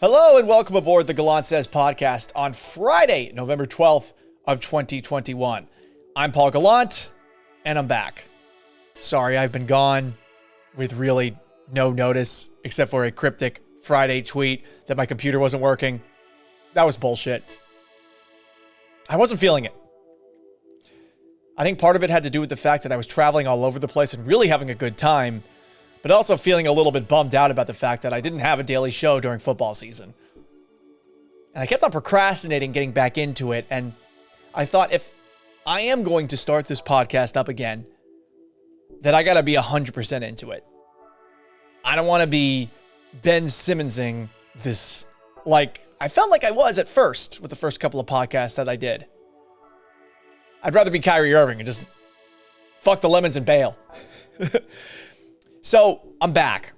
Hello and welcome aboard the Gallant Says Podcast on Friday, November 12th of 2021. I'm Paul Gallant, and I'm back. Sorry, I've been gone with really no notice except for a cryptic Friday tweet that my computer wasn't working. That was bullshit. I wasn't feeling it. I think part of it had to do with the fact that I was traveling all over the place and really having a good time, but also feeling a little bit bummed out about the fact that I didn't have a daily show during football season. And I kept on procrastinating getting back into it, and I thought if I am going to start this podcast up again, that I gotta be 100% into it. I don't want to be Ben Simmonsing this like I felt like I was at first with the first couple of podcasts that I did. I'd rather be Kyrie Irving and just fuck the lemons and bail. So I'm back.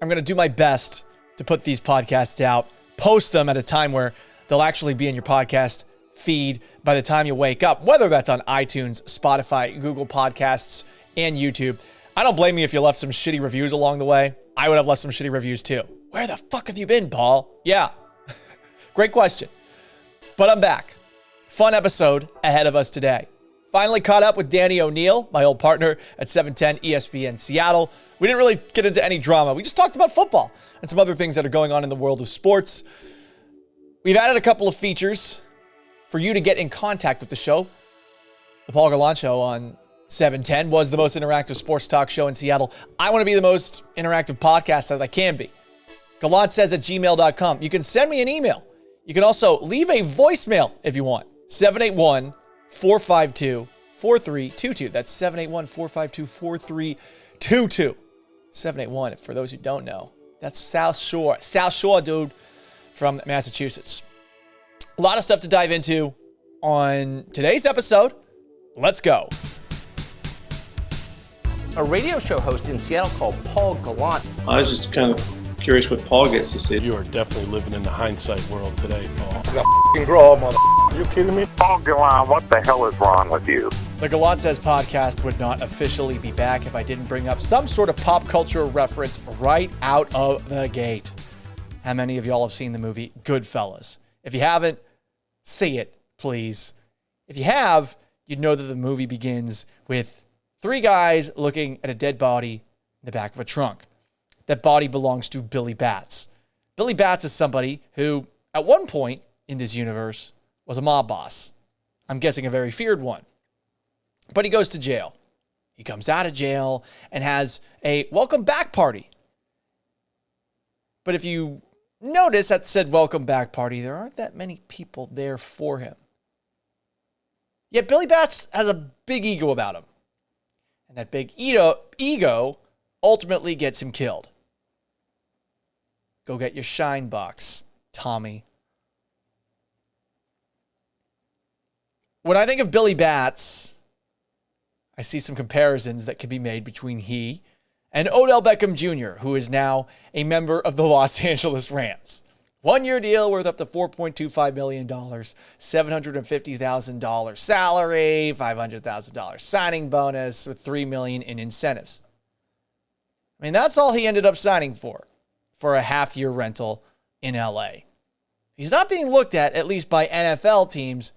I'm going to do my best to put these podcasts out, post them at a time where they'll actually be in your podcast feed by the time you wake up, whether that's on iTunes, Spotify, Google Podcasts, and YouTube. I don't blame you if you left some shitty reviews along the way. I would have left some shitty reviews too. Where the fuck have you been, Paul? Yeah. Great question. But I'm back. Fun episode ahead of us today. Finally caught up with Danny O'Neill, my old partner at 710 ESPN Seattle. We didn't really get into any drama. We just talked about football and some other things that are going on in the world of sports. We've added a couple of features for you to get in contact with the show. The Paul Gallant Show on 710 was the most interactive sports talk show in Seattle. I want to be the most interactive podcast that I can be. GallantSays@gmail.com. You can send me an email. You can also leave a voicemail if you want. 781-452-4322. That's 781-452-4322. 781, for those who don't know. That's South Shore. South Shore, dude, from Massachusetts. A lot of stuff to dive into on today's episode. Let's go. A radio show host in Seattle called Paul Gallant. I was just kind of curious what Paul gets to see. You are definitely living in the hindsight world today, Paul. You f***ing grow up, mother. Are you kidding me? Paul Gallant, what the hell is wrong with you? The Gallant Says Podcast would not officially be back if I didn't bring up some sort of pop culture reference right out of the gate. How many of y'all have seen the movie Goodfellas? If you haven't, see it, please. If you have, you'd know that the movie begins with three guys looking at a dead body in the back of a trunk. That body belongs to Billy Batts. Billy Batts is somebody who, at one point in this universe, was a mob boss. I'm guessing a very feared one. But he goes to jail. He comes out of jail and has a welcome back party. But if you notice at said welcome back party, there aren't that many people there for him. Yet Billy Batts has a big ego about him. And that big ego ultimately gets him killed. Go get your shine box, Tommy. When I think of Billy Batts, I see some comparisons that can be made between he and Odell Beckham Jr., who is now a member of the Los Angeles Rams. 1-year deal worth up to $4.25 million, $750,000 salary, $500,000 signing bonus with $3 million in incentives. I mean, that's all he ended up signing for a half-year rental in LA. He's not being looked at least by NFL teams,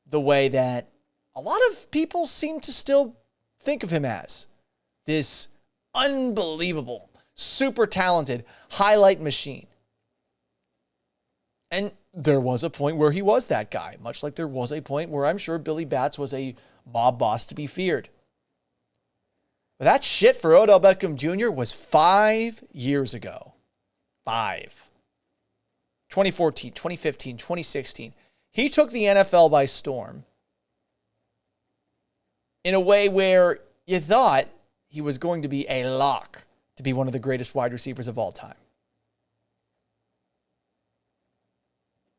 the way that a lot of people seem to still think of him as. This unbelievable, super talented highlight machine. And there was a point where he was that guy, much like there was a point where I'm sure Billy Batts was a mob boss to be feared. But that shit for Odell Beckham Jr. was 5 years ago. 5. 2014, 2015, 2016. He took the NFL by storm in a way where you thought he was going to be a lock to be one of the greatest wide receivers of all time.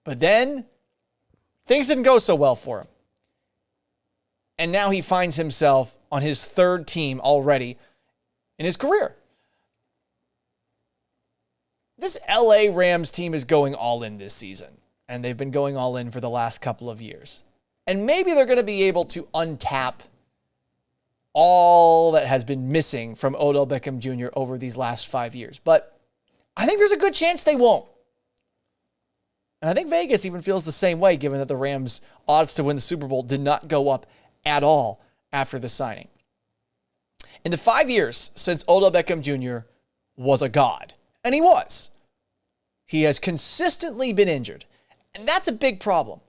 But then things didn't go so well for him. And now he finds himself on his third team already in his career. This LA Rams team is going all in this season, and they've been going all in for the last couple of years. And maybe they're going to be able to untap all that has been missing from Odell Beckham Jr. over these last 5 years. But I think there's a good chance they won't. And I think Vegas even feels the same way, given that the Rams' odds to win the Super Bowl did not go up at all after the signing. In the 5 years since Odell Beckham Jr. was a god, and he was, he has consistently been injured. And that's a big problem.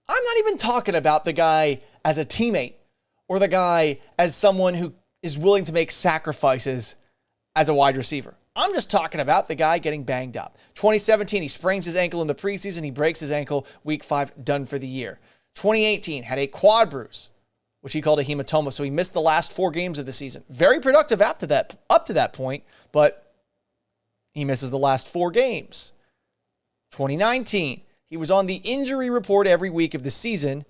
I'm not even talking about the guy as a teammate or the guy as someone who is willing to make sacrifices as a wide receiver. I'm just talking about the guy getting banged up. 2017, he sprains his ankle in the preseason. He breaks his ankle week 5, done for the year. 2018, had a quad bruise, which he called a hematoma, so he missed the last 4 games of the season. Very productive up to that point, but he misses the last 4 games. 2019, he was on the injury report every week of the season.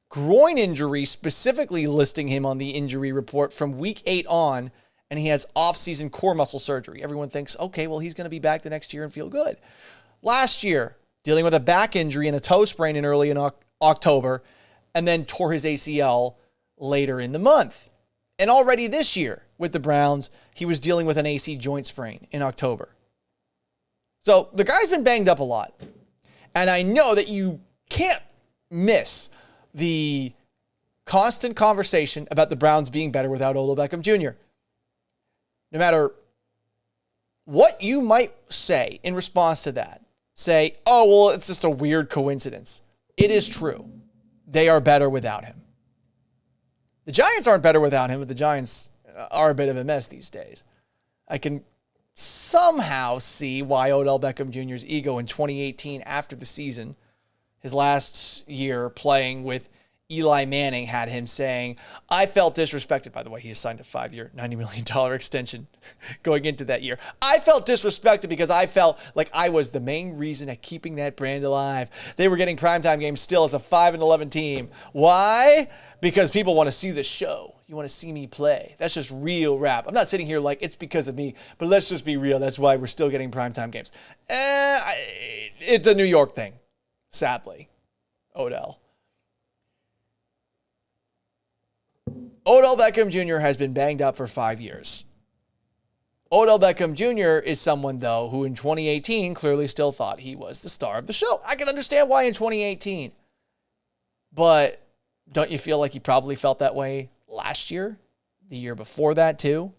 Groin injury, specifically listing him on the injury report from week 8 on, and he has off-season core muscle surgery. Everyone thinks, okay, well, he's going to be back the next year and feel good. Last year, dealing with a back injury and a toe sprain in early in October, and then tore his ACL later in the month. And already this year, with the Browns, he was dealing with an AC joint sprain in October. So the guy's been banged up a lot. And I know that you can't miss the constant conversation about the Browns being better without Odell Beckham Jr. No matter what you might say in response to that, say, oh, well, it's just a weird coincidence. It is true. They are better without him. The Giants aren't better without him, but the Giants are a bit of a mess these days. I can somehow see why Odell Beckham Jr.'s ego in 2018 after the season, his last year playing with Eli Manning, had him saying, I felt disrespected. By the way, he has signed a 5-year, $90 million extension going into that year. I felt disrespected because I felt like I was the main reason at keeping that brand alive. They were getting primetime games still as a 5-11 team. Why? Because people want to see the show. You want to see me play. That's just real rap. I'm not sitting here like it's because of me, but let's just be real. That's why we're still getting primetime games. It's a New York thing, sadly. Odell Beckham Jr. has been banged up for 5 years. Odell Beckham Jr. is someone, though, who in 2018 clearly still thought he was the star of the show. I can understand why in 2018. But don't you feel like he probably felt that way last year? The year before that, too?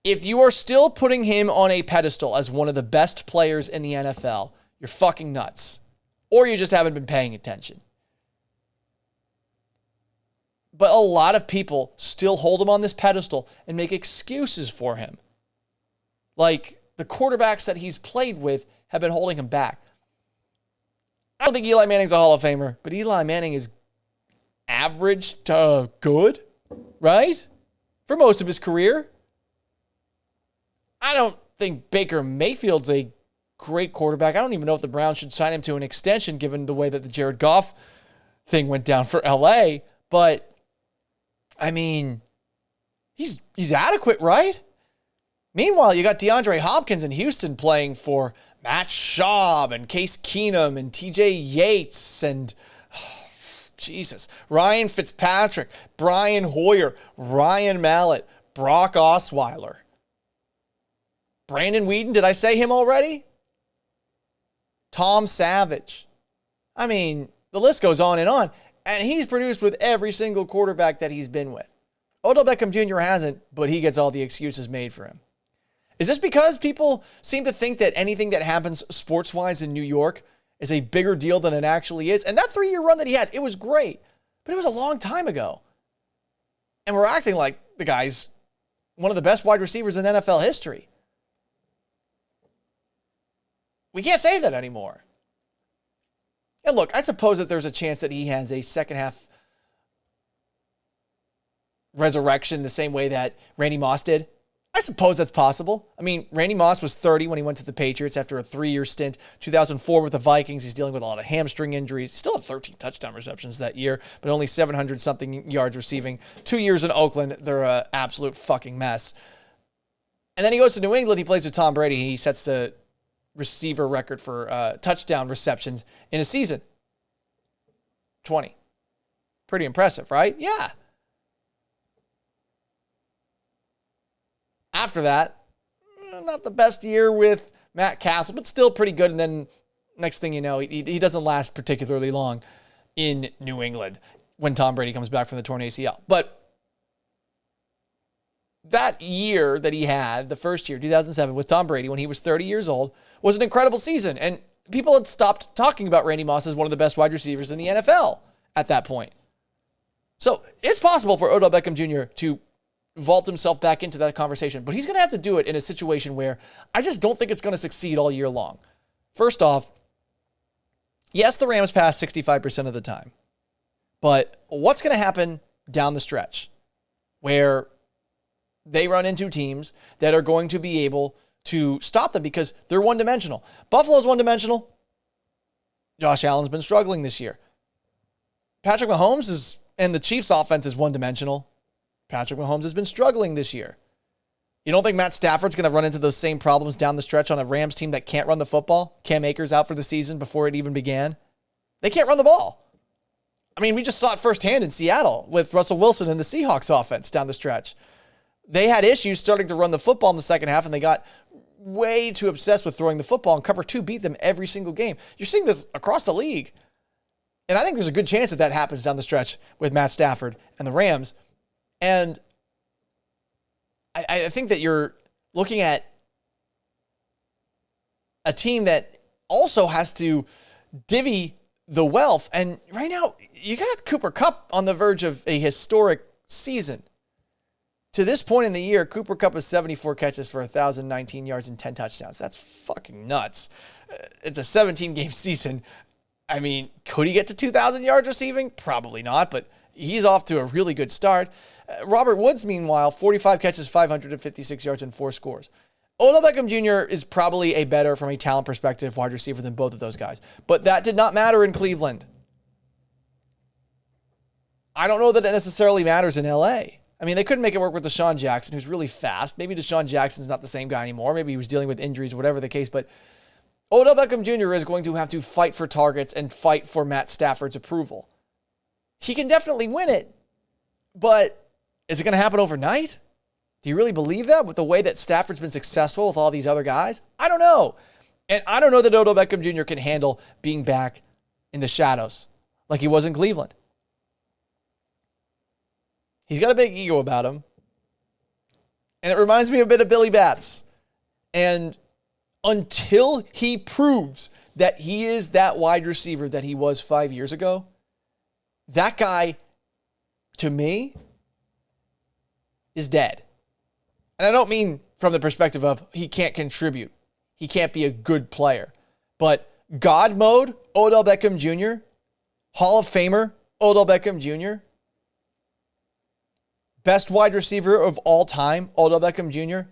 If you are still putting him on a pedestal as one of the best players in the NFL, you're fucking nuts. Or you just haven't been paying attention. But a lot of people still hold him on this pedestal and make excuses for him. Like the quarterbacks that he's played with have been holding him back. I don't think Eli Manning's a Hall of Famer, but Eli Manning is average to good, right? For most of his career. I don't think Baker Mayfield's a great quarterback. I don't even know if the Browns should sign him to an extension given the way that the Jared Goff thing went down for LA. But I mean, he's adequate, right? Meanwhile, you got DeAndre Hopkins in Houston playing for Matt Schaub and Case Keenum and TJ Yates and, Jesus, Ryan Fitzpatrick, Brian Hoyer, Ryan Mallett, Brock Osweiler. Brandon Whedon, did I say him already? Tom Savage. I mean, the list goes on. And he's produced with every single quarterback that he's been with. Odell Beckham Jr. hasn't, but he gets all the excuses made for him. Is this because people seem to think that anything that happens sports-wise in New York is a bigger deal than it actually is? And that 3-year run that he had, it was great, but it was a long time ago. And we're acting like the guy's one of the best wide receivers in NFL history. We can't say that anymore. And look, I suppose that there's a chance that he has a second half resurrection the same way that Randy Moss did. I suppose that's possible. I mean, Randy Moss was 30 when he went to the Patriots after a 3-year stint. 2004 with the Vikings, he's dealing with a lot of hamstring injuries. He still had 13 touchdown receptions that year, but only 700-something yards receiving. 2 years in Oakland, they're an absolute fucking mess. And then he goes to New England, he plays with Tom Brady. He sets the receiver record for touchdown receptions in a season. 20. Pretty impressive, right? Yeah. After that, not the best year with Matt Castle, but still pretty good. And then next thing you know, he doesn't last particularly long in New England when Tom Brady comes back from the torn ACL. But that year that he had, the first year, 2007, with Tom Brady, when he was 30 years old, was an incredible season. And people had stopped talking about Randy Moss as one of the best wide receivers in the NFL at that point. So it's possible for Odell Beckham Jr. to vault himself back into that conversation, but he's going to have to do it in a situation where I just don't think it's going to succeed all year long. First off, yes, the Rams pass 65% of the time, but what's going to happen down the stretch where they run into teams that are going to be able to stop them because they're one-dimensional? Buffalo's one-dimensional. Josh Allen's been struggling this year. Patrick Mahomes and the Chiefs' offense is one-dimensional. Patrick Mahomes has been struggling this year. You don't think Matt Stafford's going to run into those same problems down the stretch on a Rams team that can't run the football? Cam Akers out for the season before it even began. They can't run the ball. I mean, we just saw it firsthand in Seattle with Russell Wilson and the Seahawks offense down the stretch. They had issues starting to run the football in the second half, and they got way too obsessed with throwing the football, and cover 2 beat them every single game. You're seeing this across the league. And I think there's a good chance that happens down the stretch with Matt Stafford and the Rams. And I think that you're looking at a team that also has to divvy the wealth. And right now, you got Cooper Kupp on the verge of a historic season. To this point in the year, Cooper Kupp has 74 catches for 1,019 yards and 10 touchdowns. That's fucking nuts. It's a 17-game season. I mean, could he get to 2,000 yards receiving? Probably not, but he's off to a really good start. Robert Woods, meanwhile, 45 catches, 556 yards, and 4 scores. Odell Beckham Jr. is probably a better, from a talent perspective, wide receiver than both of those guys. But that did not matter in Cleveland. I don't know that it necessarily matters in L.A. I mean, they couldn't make it work with Deshaun Jackson, who's really fast. Maybe Deshaun Jackson's not the same guy anymore. Maybe he was dealing with injuries, whatever the case. But Odell Beckham Jr. is going to have to fight for targets and fight for Matt Stafford's approval. He can definitely win it, but is it going to happen overnight? Do you really believe that with the way that Stafford's been successful with all these other guys? I don't know. And I don't know that Odell Beckham Jr. can handle being back in the shadows like he was in Cleveland. He's got a big ego about him. And it reminds me a bit of Billy Batts. And until he proves that he is that wide receiver that he was 5 years ago, that guy, to me, is dead. And I don't mean from the perspective of he can't contribute. He can't be a good player. But God mode, Odell Beckham Jr., Hall of Famer, Odell Beckham Jr., best wide receiver of all time, Odell Beckham Jr.,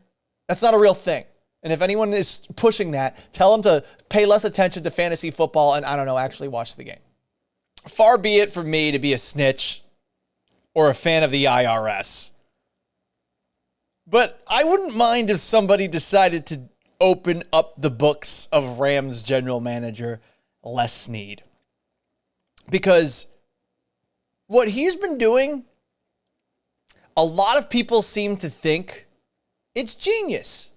that's not a real thing. And if anyone is pushing that, tell them to pay less attention to fantasy football and, I don't know, actually watch the game. Far be it from me to be a snitch or a fan of the IRS. But I wouldn't mind if somebody decided to open up the books of Rams general manager Les Snead. Because what he's been doing, a lot of people seem to think it's genius.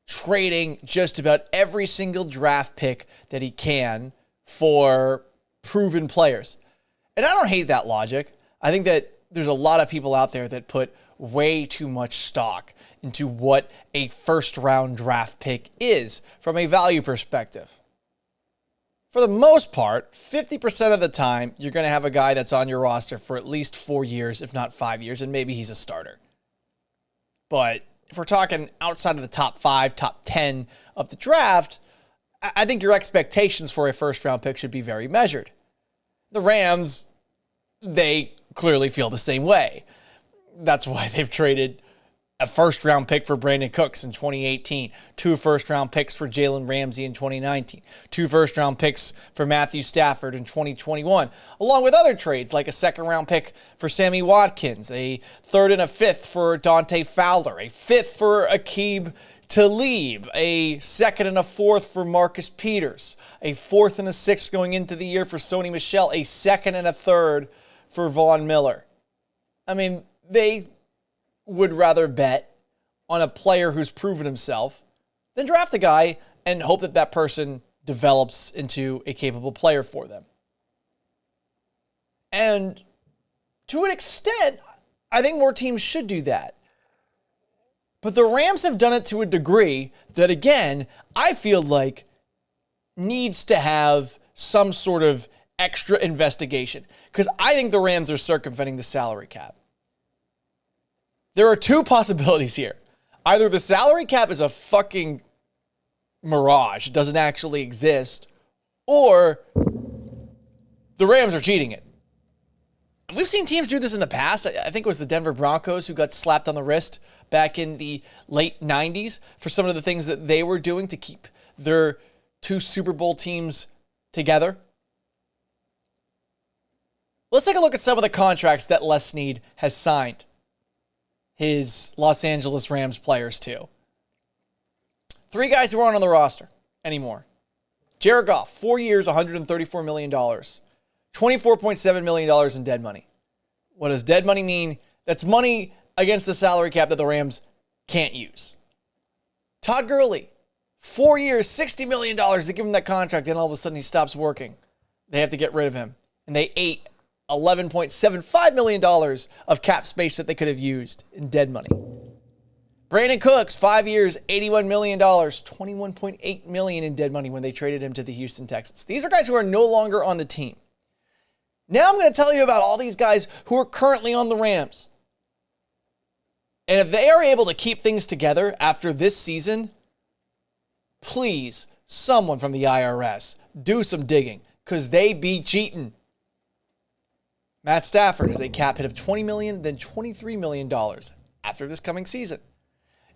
Trading just about every single draft pick that he can for proven players. And I don't hate that logic. I think that there's a lot of people out there that put way too much stock into what a first-round draft pick is from a value perspective. For the most part, 50% of the time, you're going to have a guy that's on your roster for at least 4 years, if not 5 years, and maybe he's a starter. But if we're talking outside of the top 5, top 10 of the draft, I think your expectations for a first-round pick should be very measured. The Rams, they clearly feel the same way. That's why they've traded a first-round pick for Brandon Cooks in 2018, 2 first-round picks for Jalen Ramsey in 2019, 2 first-round picks for Matthew Stafford in 2021, along with other trades like a second-round pick for Sammy Watkins, a 3rd and a 5th for Dante Fowler, a 5th for Aqib Talib, a 2nd and a 4th for Marcus Peters, a 4th and a 6th going into the year for Sony Michel, a 2nd and a 3rd for Von Miller. I mean, they would rather bet on a player who's proven himself than draft a guy and hope that that person develops into a capable player for them. And to an extent, I think more teams should do that. But the Rams have done it to a degree that, again, I feel like needs to have some sort of extra investigation. Because I think the Rams are circumventing the salary cap. There are two possibilities here. Either the salary cap is a fucking mirage, it doesn't actually exist, or the Rams are cheating it. We've seen teams do this in the past. I think it was the Denver Broncos who got slapped on the wrist back in the late 90s for some of the things that they were doing to keep their two Super Bowl teams together. Let's take a look at some of the contracts that Les Snead has signed his Los Angeles Rams players to. 3 guys who aren't on the roster anymore. Jared Goff, 4 years, $134 million. $24.7 million in dead money. What does dead money mean? That's money against the salary cap that the Rams can't use. Todd Gurley, 4 years, $60 million. They give him that contract, and all of a sudden he stops working. They have to get rid of him. And they ate $11.75 million of cap space that they could have used in dead money. Brandon Cooks, 5 years, $81 million, $21.8 million in dead money when they traded him to the Houston Texans. These are guys who are no longer on the team. Now I'm going to tell you about all these guys who are currently on the Rams. And if they are able to keep things together after this season, please, someone from the IRS, do some digging, because they be cheating. Matt Stafford has a cap hit of $20 million, then $23 million after this coming season.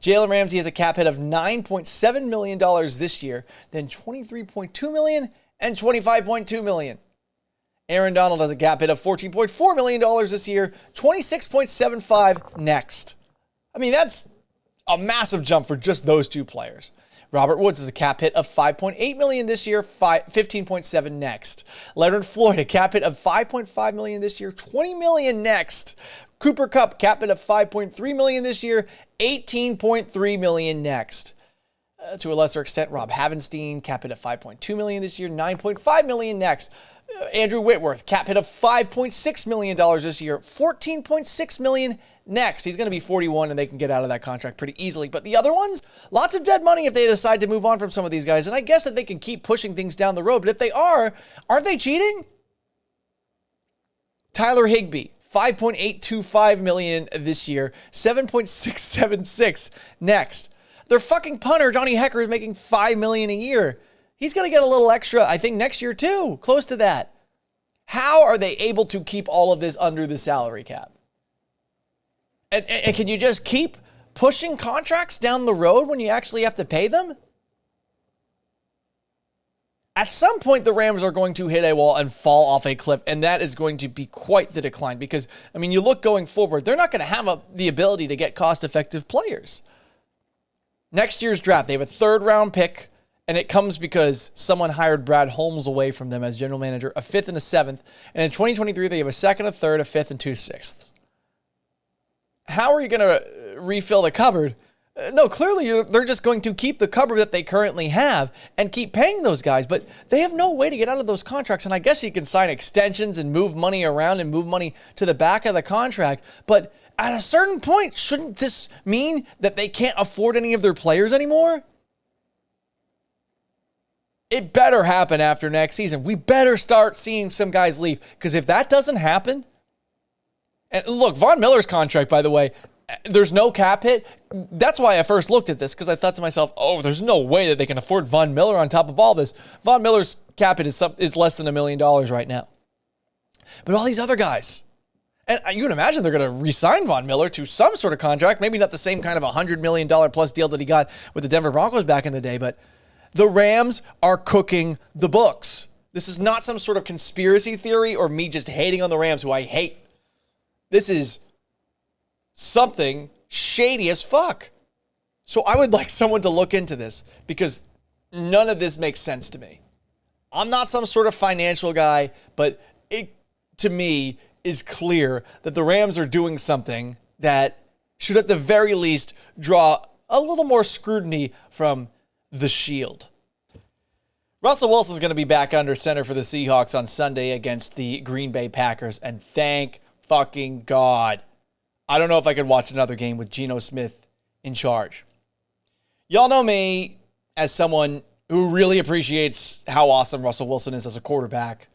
Jalen Ramsey has a cap hit of $9.7 million this year, then $23.2 million and $25.2 million. Aaron Donald has a cap hit of $14.4 million this year, $26.75 next. I mean, that's a massive jump for just those two players. Robert Woods has a cap hit of $5.8 million this year, $15.7 next. Leonard Floyd, a cap hit of $5.5 million this year, $20 million next. Cooper Kupp, cap hit of $5.3 million this year, $18.3 million next. To a lesser extent, Rob Havenstein, cap hit of $5.2 million this year, $9.5 million next. Andrew Whitworth, cap hit of $5.6 million this year, $14.6 million next. He's going to be 41 and they can get out of that contract pretty easily. But the other ones, lots of dead money if they decide to move on from some of these guys. And I guess that they can keep pushing things down the road. But if they are, aren't they cheating? Tyler Higbee, $5.825 million this year, $7.676 next. Their fucking punter, Johnny Hecker, is making $5 million a year. He's going to get a little extra, I think, next year too, close to that. How are they able to keep all of this under the salary cap? And can you just keep pushing contracts down the road when you actually have to pay them? At some point, the Rams are going to hit a wall and fall off a cliff, and that is going to be quite the decline because, I mean, you look going forward, they're not going to have the ability to get cost-effective players. Next year's draft, they have a third-round pick, and it comes because someone hired Brad Holmes away from them as general manager, a fifth and a seventh. And in 2023, they have a second, a third, a fifth, and 2 sixths. How are you going to refill the cupboard? No, clearly they're just going to keep the cupboard that they currently have and keep paying those guys, but they have no way to get out of those contracts. And I guess you can sign extensions and move money around and move money to the back of the contract. But at a certain point, shouldn't this mean that they can't afford any of their players anymore? It better happen after next season. We better start seeing some guys leave, because if that doesn't happen, and look, Von Miller's contract, by the way, there's no cap hit. That's why I first looked at this, because I thought to myself, oh, there's no way that they can afford Von Miller on top of all this. Von Miller's cap hit is less than $1 million right now. But all these other guys, and you can imagine they're going to re-sign Von Miller to some sort of contract, maybe not the same kind of $100 million plus deal that he got with the Denver Broncos back in the day, but the Rams are cooking the books. This is not some sort of conspiracy theory or me just hating on the Rams, who I hate. This is something shady as fuck. So I would like someone to look into this, because none of this makes sense to me. I'm not some sort of financial guy, but it, to me, is clear that the Rams are doing something that should at the very least draw a little more scrutiny from The Shield. Russell Wilson's going to be back under center for the Seahawks on Sunday against the Green Bay Packers, and thank fucking God. I don't know if I could watch another game with Geno Smith in charge. Y'all know me as someone who really appreciates how awesome Russell Wilson is as a quarterback,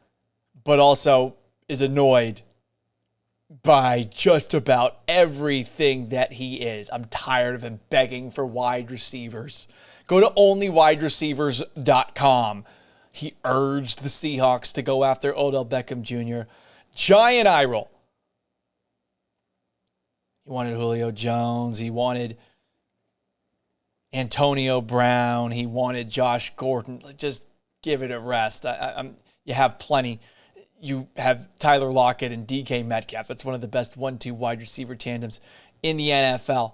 but also is annoyed by just about everything that he is. I'm tired of him begging for wide receivers. Go to onlywidereceivers.com. He urged the Seahawks to go after Odell Beckham Jr. Giant eye roll. He wanted Julio Jones. He wanted Antonio Brown. He wanted Josh Gordon. Just give it a rest. You have plenty. You have Tyler Lockett and DK Metcalf. That's one of the best 1-2 wide receiver tandems in the NFL.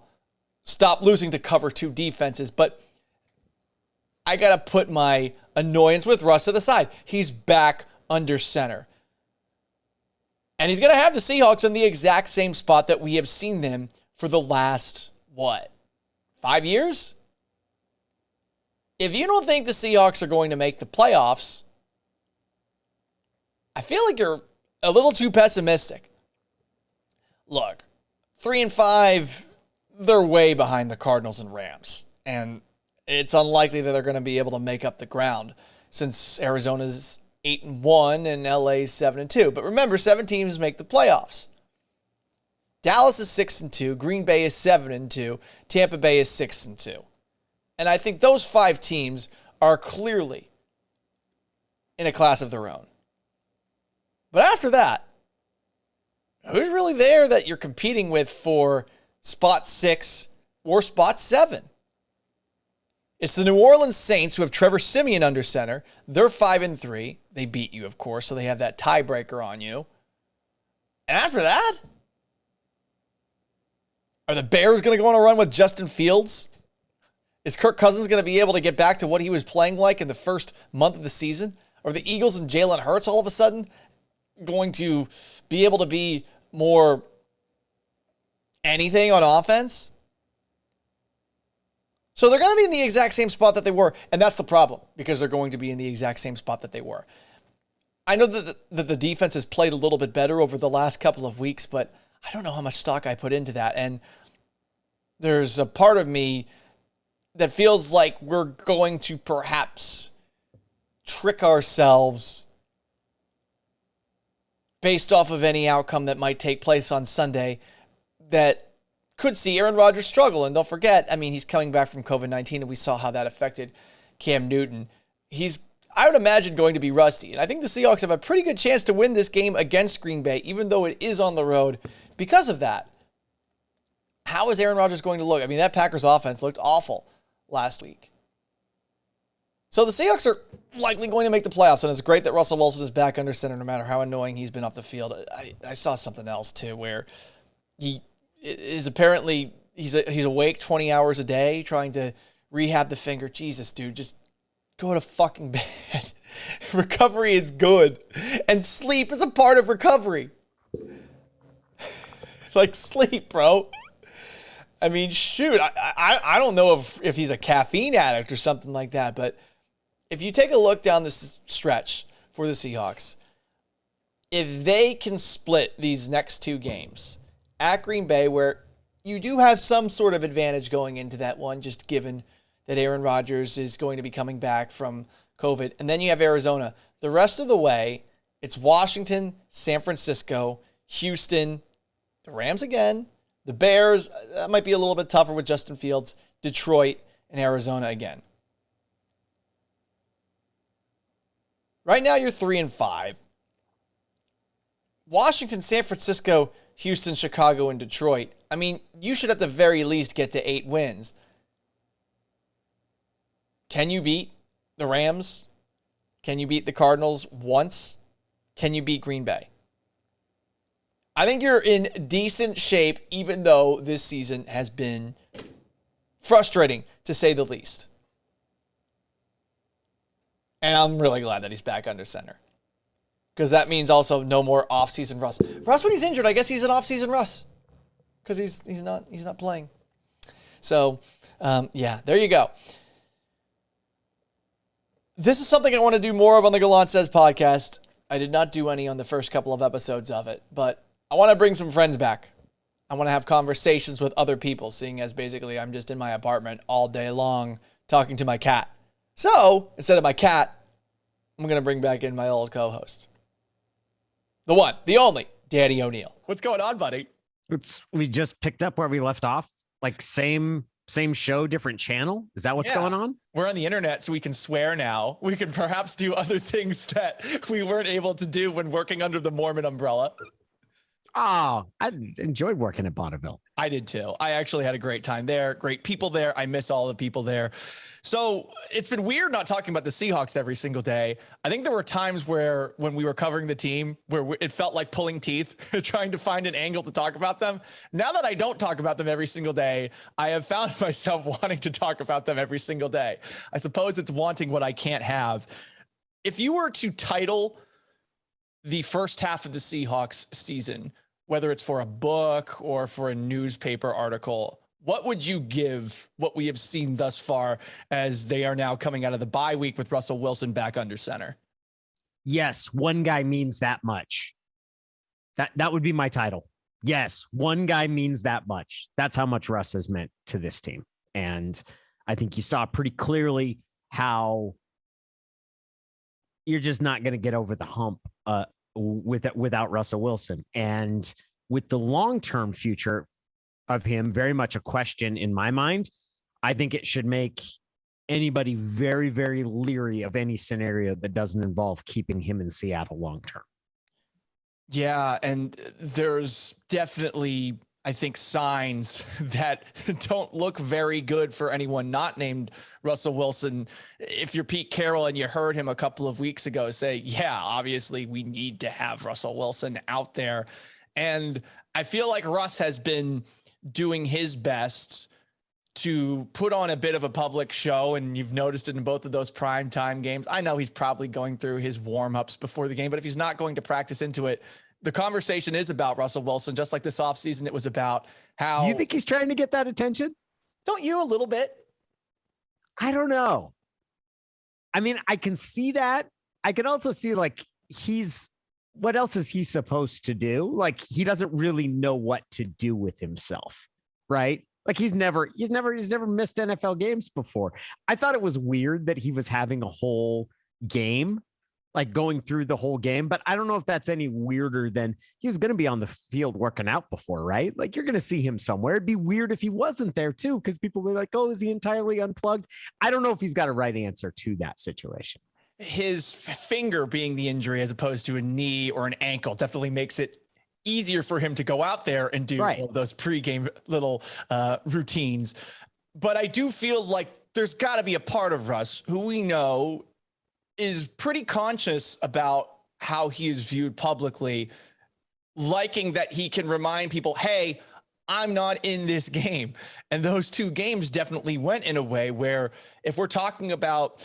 Stop losing to cover 2 defenses, but I got to put my annoyance with Russ to the side. He's back under center. And he's going to have the Seahawks in the exact same spot that we have seen them for the last, 5 years? If you don't think the Seahawks are going to make the playoffs, I feel like you're a little too pessimistic. Look, 3-5, they're way behind the Cardinals and Rams. And it's unlikely that they're going to be able to make up the ground since Arizona's 8-1 and LA's 7-2. But remember, 7 teams make the playoffs. Dallas is 6-2, Green Bay is 7-2, Tampa Bay is 6-2. And I think those 5 teams are clearly in a class of their own. But after that, who's really there that you're competing with for spot 6 or spot 7? It's the New Orleans Saints, who have Trevor Siemian under center. They're 5-3. They beat you, of course, so they have that tiebreaker on you. And after that, are the Bears going to go on a run with Justin Fields? Is Kirk Cousins going to be able to get back to what he was playing like in the first month of the season? Are the Eagles and Jalen Hurts all of a sudden going to be able to be more anything on offense? So they're going to be in the exact same spot that they were, and that's the problem, because they're going to be in the exact same spot that they were. I know that the defense has played a little bit better over the last couple of weeks, but I don't know how much stock I put into that, and there's a part of me that feels like we're going to perhaps trick ourselves based off of any outcome that might take place on Sunday that could see Aaron Rodgers struggle. And don't forget, he's coming back from COVID-19, and we saw how that affected Cam Newton. He's, I would imagine, going to be rusty. And I think the Seahawks have a pretty good chance to win this game against Green Bay, even though it is on the road because of that. How is Aaron Rodgers going to look? That Packers offense looked awful last week. So the Seahawks are likely going to make the playoffs, and it's great that Russell Wilson is back under center no matter how annoying he's been off the field. I saw something else, too, where he is apparently he's awake 20 hours a day trying to rehab the finger. Jesus, dude, just go to fucking bed. Recovery is good, and sleep is a part of recovery. Like, sleep, bro. Shoot, I don't know if he's a caffeine addict or something like that, but if you take a look down this stretch for the Seahawks, if they can split these next 2 games at Green Bay, where you do have some sort of advantage going into that one, just given that Aaron Rodgers is going to be coming back from COVID, and then you have Arizona. The rest of the way, it's Washington, San Francisco, Houston, the Rams again, the Bears, that might be a little bit tougher with Justin Fields, Detroit, and Arizona again. Right now, you're 3-5. Washington, San Francisco, Houston, Chicago, and Detroit. You should at the very least get to 8 wins. Can you beat the Rams? Can you beat the Cardinals once? Can you beat Green Bay? I think you're in decent shape, even though this season has been frustrating, to say the least. And I'm really glad that he's back under center, because that means also no more off-season Russ. Russ, when he's injured, I guess he's an off-season Russ, because he's not playing. So, there you go. This is something I want to do more of on the Gallant Says podcast. I did not do any on the first couple of episodes of it, but I want to bring some friends back. I want to have conversations with other people, seeing as basically I'm just in my apartment all day long talking to my cat. So, instead of my cat, I'm going to bring back in my old co-host. The one, the only, Danny O'Neill. What's going on, buddy? We just picked up where we left off. Like same show, different channel. Is that what's going on? We're on the internet, so we can swear now. We can perhaps do other things that we weren't able to do when working under the Mormon umbrella. Oh, I enjoyed working at Bonneville. I did too. I actually had a great time there. Great people there. I miss all the people there. So it's been weird not talking about the Seahawks every single day. I think there were times where when we were covering the team where it felt like pulling teeth, trying to find an angle to talk about them. Now that I don't talk about them every single day, I have found myself wanting to talk about them every single day. I suppose it's wanting what I can't have. If you were to title the first half of the Seahawks season, whether it's for a book or for a newspaper article, what would you give what we have seen thus far as they are now coming out of the bye week with Russell Wilson back under center? Yes, one guy means that much. That would be my title. Yes, one guy means that much. That's how much Russ has meant to this team. And I think you saw pretty clearly how you're just not going to get over the hump without Russell Wilson. And with the long-term future of him, very much a question in my mind, I think it should make anybody very, very leery of any scenario that doesn't involve keeping him in Seattle long-term. Yeah, and there's definitely, I think, signs that don't look very good for anyone not named Russell Wilson. If you're Pete Carroll and you heard him a couple of weeks ago say, yeah, obviously we need to have Russell Wilson out there. And I feel like Russ has been doing his best to put on a bit of a public show, and you've noticed it in both of those primetime games. I know he's probably going through his warm-ups before the game, but if he's not going to practice into it, the conversation is about Russell Wilson, just like this offseason it was about how... You think he's trying to get that attention? Don't you a little bit? I don't know. I mean, I can see that. I can also see like what else is he supposed to do? Like he doesn't really know what to do with himself, right? Like he's never missed NFL games before. I thought it was weird that he was having a whole game, like going through the whole game, but I don't know if that's any weirder than he was going to be on the field working out before, right? Like you're going to see him somewhere. It'd be weird if he wasn't there too, because people are like, oh, is he entirely unplugged? I don't know if he's got a right answer to that situation. His finger being the injury as opposed to a knee or an ankle definitely makes it easier for him to go out there and do all those pregame little routines. But I do feel like there's got to be a part of Russ who we know is pretty conscious about how he is viewed publicly, liking that he can remind people, hey, I'm not in this game. And those two games definitely went in a way where if we're talking about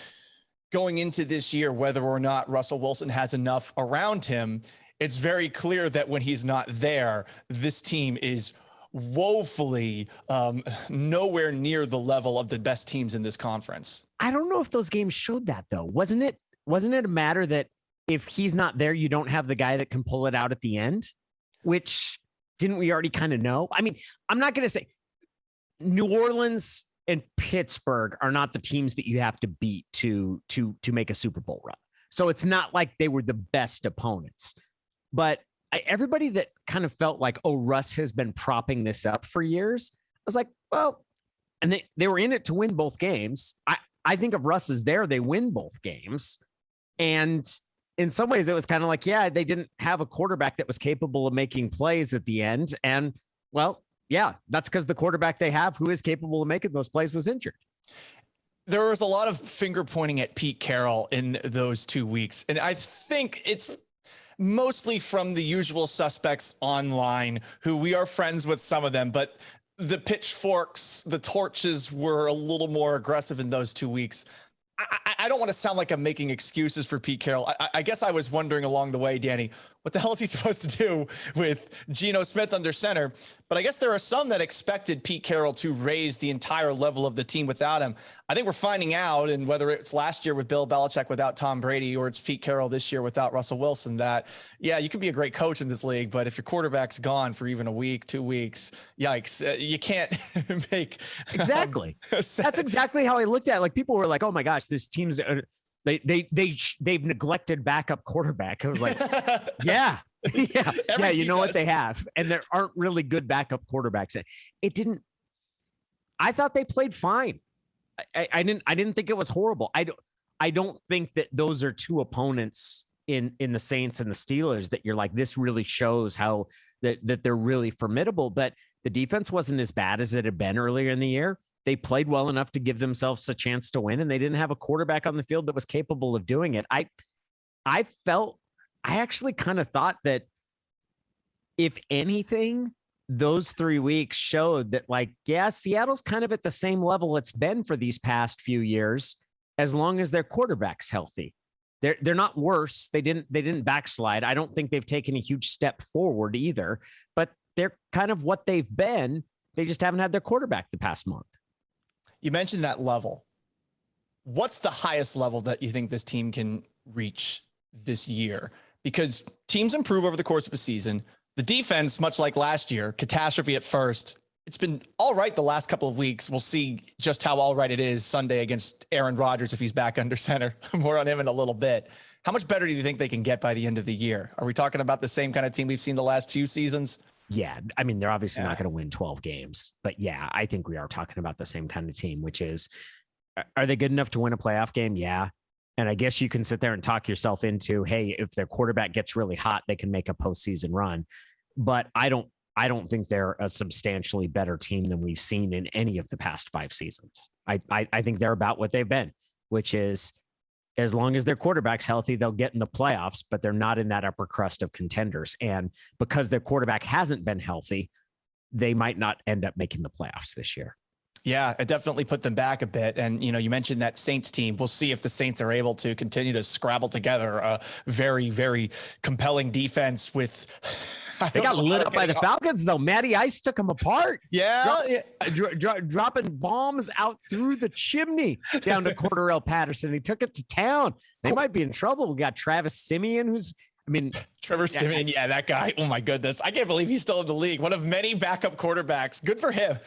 going into this year, whether or not Russell Wilson has enough around him, it's very clear that when he's not there, this team is woefully nowhere near the level of the best teams in this conference. I don't know if those games showed that though. Wasn't it a matter that if he's not there, you don't have the guy that can pull it out at the end, which didn't we already kind of know? I mean, I'm not going to say New Orleans and Pittsburgh are not the teams that you have to beat to make a Super Bowl run. So it's not like they were the best opponents, but everybody that kind of felt like, oh, Russ has been propping this up for years. I was like, well, and they were in it to win both games. I think if Russ is there, they win both games. And in some ways it was kind of like, yeah, they didn't have a quarterback that was capable of making plays at the end. And well, yeah, that's because the quarterback they have who is capable of making those plays was injured. There was a lot of finger pointing at Pete Carroll in those 2 weeks. And I think it's mostly from the usual suspects online who we are friends with some of them, but the pitchforks, the torches were a little more aggressive in those 2 weeks. I don't want to sound like I'm making excuses for Pete Carroll. I guess I was wondering along the way, Danny, what the hell is he supposed to do with Geno Smith under center? But I guess there are some that expected Pete Carroll to raise the entire level of the team without him. I think we're finding out, and whether it's last year with Bill Belichick without Tom Brady or it's Pete Carroll this year without Russell Wilson, that, yeah, you can be a great coach in this league, but if your quarterback's gone for even a week, 2 weeks, yikes, you can't make. Exactly. That's exactly how I looked at it. Like, people were like, oh my gosh, this team's, they've neglected backup quarterback. I was like, yeah. Yeah. You know what they have. And there aren't really good backup quarterbacks. I thought they played fine. I didn't think it was horrible. I don't think that those are two opponents in the Saints and the Steelers that you're like, this really shows how that they're really formidable. But the defense wasn't as bad as it had been earlier in the year. They played well enough to give themselves a chance to win, and they didn't have a quarterback on the field that was capable of doing it. I actually kind of thought that, if anything, those 3 weeks showed that, like, yeah, Seattle's kind of at the same level it's been for these past few years, as long as their quarterback's healthy. They're not worse. They didn't backslide. I don't think they've taken a huge step forward either, but they're kind of what they've been. They just haven't had their quarterback the past month. You mentioned that level. What's the highest level that you think this team can reach this year? Because teams improve over the course of a season. The defense, much like last year, catastrophe at first. It's been all right the last couple of weeks. We'll see just how all right it is Sunday against Aaron Rodgers if he's back under center. More on him in a little bit. How much better do you think they can get by the end of the year? Are we talking about the same kind of team we've seen the last few seasons? Yeah. I mean, they're obviously not going to win 12 games, but yeah, I think we are talking about the same kind of team, which is, are they good enough to win a playoff game? Yeah. And I guess you can sit there and talk yourself into, hey, if their quarterback gets really hot, they can make a postseason run. But I don't think they're a substantially better team than we've seen in any of the past 5 seasons. I think they're about what they've been, which is, as long as their quarterback's healthy, they'll get in the playoffs, but they're not in that upper crust of contenders. And because their quarterback hasn't been healthy, they might not end up making the playoffs this year. Yeah, it definitely put them back a bit. And, you mentioned that Saints team. We'll see if the Saints are able to continue to scrabble together a very, very compelling defense with... They got lit up by the Falcons, though. Matty Ice took them apart. Yeah. Dropping bombs out through the chimney down to Cordarrelle Patterson. He took it to town. They might be in trouble. We got Travis Simeon, Trevor Simeon. Yeah, that guy. Oh my goodness. I can't believe he's still in the league. One of many backup quarterbacks. Good for him.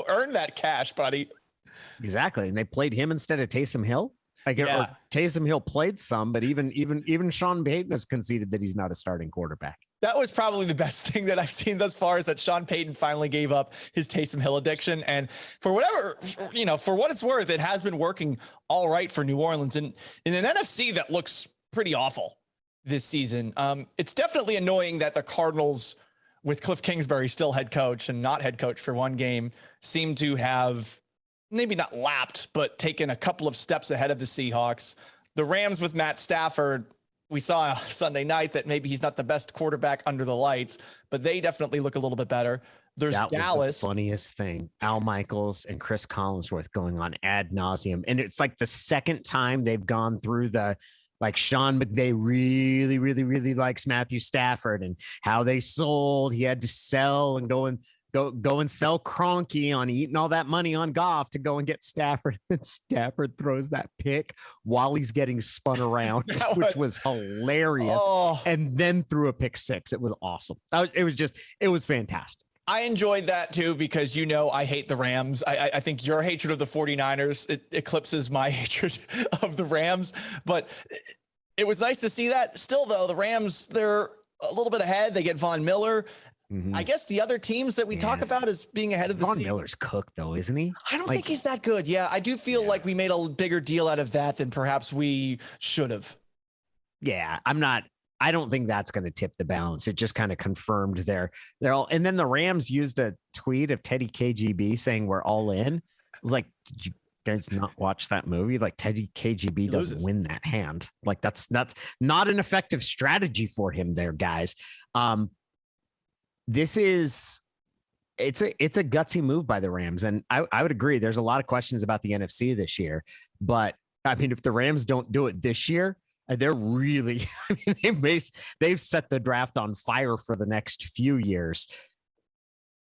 Earn that cash, buddy. Exactly. And they played him instead of Taysom Hill. Or Taysom Hill played some, but even Sean Payton has conceded that he's not a starting quarterback. That was probably the best thing that I've seen thus far, is that Sean Payton finally gave up his Taysom Hill addiction. And for what it's worth, it has been working all right for New Orleans. And in an NFC that looks pretty awful this season, it's definitely annoying that the Cardinals, with Cliff Kingsbury still head coach and not head coach for one game, seem to have maybe not lapped, but taken a couple of steps ahead of the Seahawks. The Rams with Matt Stafford, we saw Sunday night that maybe he's not the best quarterback under the lights, but they definitely look a little bit better. There's Dallas. Was the funniest thing, Al Michaels and Chris Collinsworth going on ad nauseum. And it's like the second time they've gone through Sean McVay really, really, really likes Matthew Stafford, and how they sold. He had to sell and go and sell Kroenke on eating all that money on Goff to go and get Stafford. And Stafford throws that pick while he's getting spun around, which was hilarious. And then threw a pick six. It was awesome. It was fantastic. I enjoyed that too, because I hate the Rams. I think your hatred of the 49ers, it eclipses my hatred of the Rams. But it was nice to see that. Still, though, the Rams, they're a little bit ahead. They get Von Miller. Mm-hmm. I guess the other teams that we talk about as being ahead of the Von Miller's cooked, though, isn't he? I don't think he's that good. Yeah, I do feel like we made a bigger deal out of that than perhaps we should have. Yeah, I don't think that's going to tip the balance. It just kind of confirmed they're all. And then the Rams used a tweet of Teddy KGB saying we're all in. I was like, did you guys not watch that movie? Like, Teddy KGB doesn't win that hand. Like, that's not an effective strategy for him there, guys. It's a gutsy move by the Rams. And I would agree. There's a lot of questions about the NFC this year, but I mean, if the Rams don't do it this year, they're really, they've set the draft on fire for the next few years.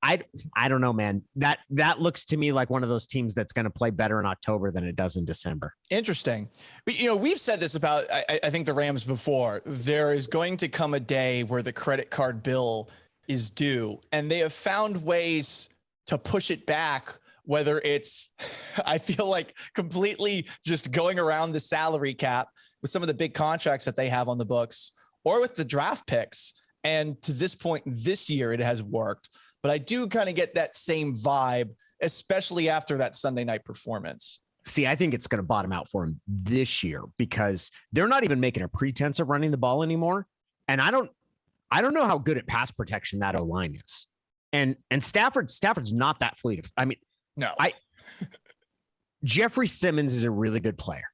I don't know, man. That looks to me like one of those teams that's going to play better in October than it does in December. Interesting. But, we've said this about, I think the Rams before. There is going to come a day where the credit card bill is due, and they have found ways to push it back, whether it's, I feel like, completely just going around the salary cap with some of the big contracts that they have on the books, or with the draft picks. And to this point this year, it has worked. But I do kind of get that same vibe, especially after that Sunday night performance. See, I think it's going to bottom out for him this year because they're not even making a pretense of running the ball anymore. And I don't know how good at pass protection that O-line is. And Stafford's not that fleet. I mean, no. Jeffrey Simmons is a really good player.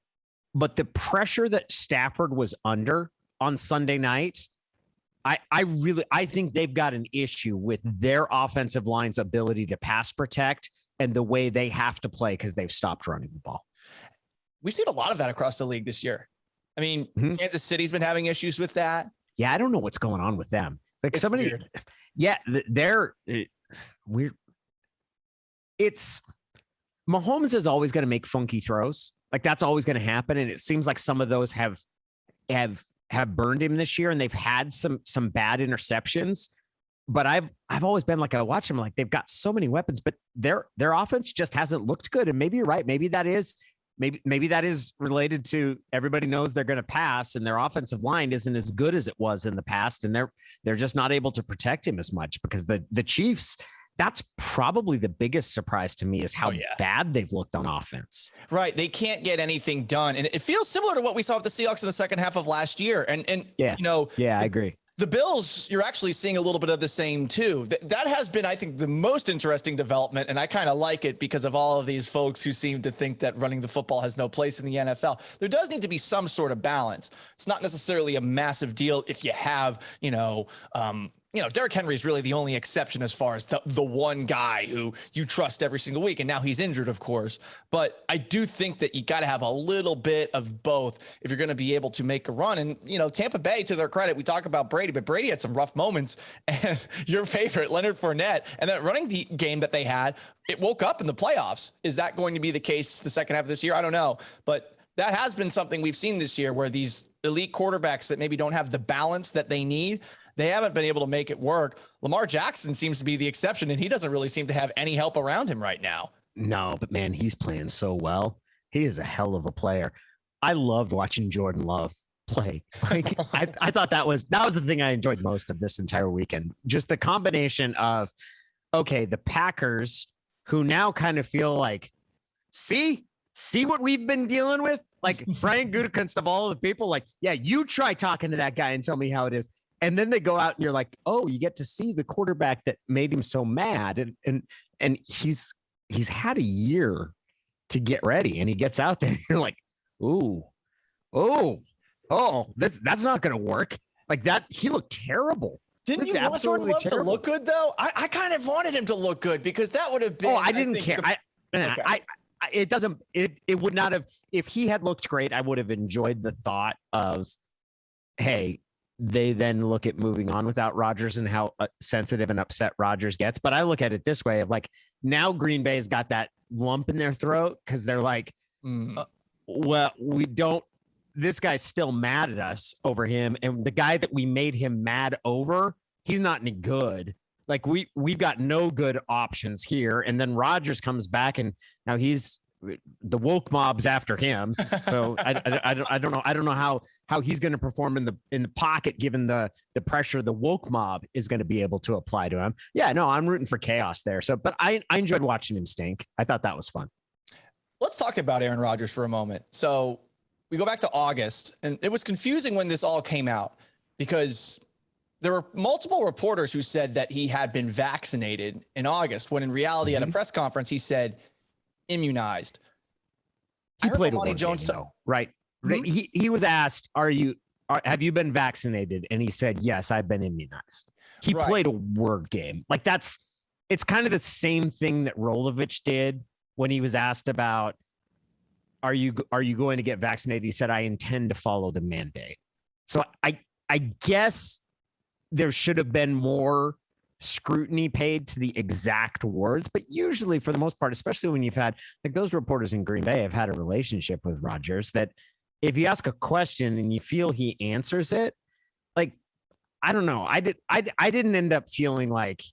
But the pressure that Stafford was under on Sunday night, I think they've got an issue with their offensive line's ability to pass protect and the way they have to play because they've stopped running the ball. We've seen a lot of that across the league this year. I mean, Kansas City's been having issues with that. Yeah, I don't know what's going on with them. Like it's weird. Yeah, they're weird. It's Mahomes is always going to make funky throws. Like that's always going to happen. And it seems like some of those have burned him this year, and they've had some bad interceptions. But I've always been like, I watch them like they've got so many weapons, but their offense just hasn't looked good. And maybe you're right. Maybe that is related to everybody knows they're going to pass, and their offensive line isn't as good as it was in the past, and they're just not able to protect him as much because the Chiefs. That's probably the biggest surprise to me is how bad they've looked on offense. Right. They can't get anything done. And it feels similar to what we saw with the Seahawks in the second half of last year. And I agree. The Bills, you're actually seeing a little bit of the same too. That has been, I think, the most interesting development. And I kind of like it because of all of these folks who seem to think that running the football has no place in the NFL. There does need to be some sort of balance. It's not necessarily a massive deal if you have, Derrick Henry is really the only exception as far as the one guy who you trust every single week. And now he's injured, of course. But I do think that you got to have a little bit of both if you're going to be able to make a run. And, Tampa Bay, to their credit, we talk about Brady, but Brady had some rough moments. And your favorite, Leonard Fournette, and that running game that they had, it woke up in the playoffs. Is that going to be the case the second half of this year? I don't know. But that has been something we've seen this year where these elite quarterbacks that maybe don't have the balance that they need, they haven't been able to make it work. Lamar Jackson seems to be the exception, and he doesn't really seem to have any help around him right now. No, but man, he's playing so well. He is a hell of a player. I loved watching Jordan Love play. Like, I thought that was the thing I enjoyed most of this entire weekend. Just the combination of, okay, the Packers, who now kind of feel like, see what we've been dealing with? Like Brian Gutekunst of all the people, like, yeah, you try talking to that guy and tell me how it is. And then they go out and you're like, oh, you get to see the quarterback that made him so mad. And he's had a year to get ready, and he gets out there and you're like, that's not going to work. Like that. He looked terrible. Didn't you want Jordan Love to look good though? I kind of wanted him to look good because that would have been. Oh, I didn't care. It would not have, if he had looked great, I would have enjoyed the thought of, hey, they then look at moving on without Rodgers and how sensitive and upset Rodgers gets. But I look at it this way of like, now Green Bay's got that lump in their throat because they're like, well, this guy's still mad at us over him. And the guy that we made him mad over, he's not any good. Like we've got no good options here. And then Rodgers comes back and now the woke mob's after him. So I don't know how he's going to perform in the pocket, given the pressure the woke mob is going to be able to apply to him. Yeah, no, I'm rooting for chaos there. So, but I enjoyed watching him stink. I thought that was fun. Let's talk about Aaron Rodgers for a moment. So we go back to August, and it was confusing when this all came out because there were multiple reporters who said that he had been vaccinated in August, when in reality at a press conference, he said immunized. He played a Jones game, though, right? Mm-hmm. He was asked, have you been vaccinated? And he said, yes, I've been immunized. He played a word game. Like it's kind of the same thing that Rolovich did when he was asked about, are you going to get vaccinated? He said, I intend to follow the mandate. So I guess there should have been more scrutiny paid to the exact words, but usually for the most part, especially when you've had like those reporters in Green Bay have had a relationship with Rodgers, that if you ask a question and you feel he answers it, like, I don't know. I didn't end up feeling like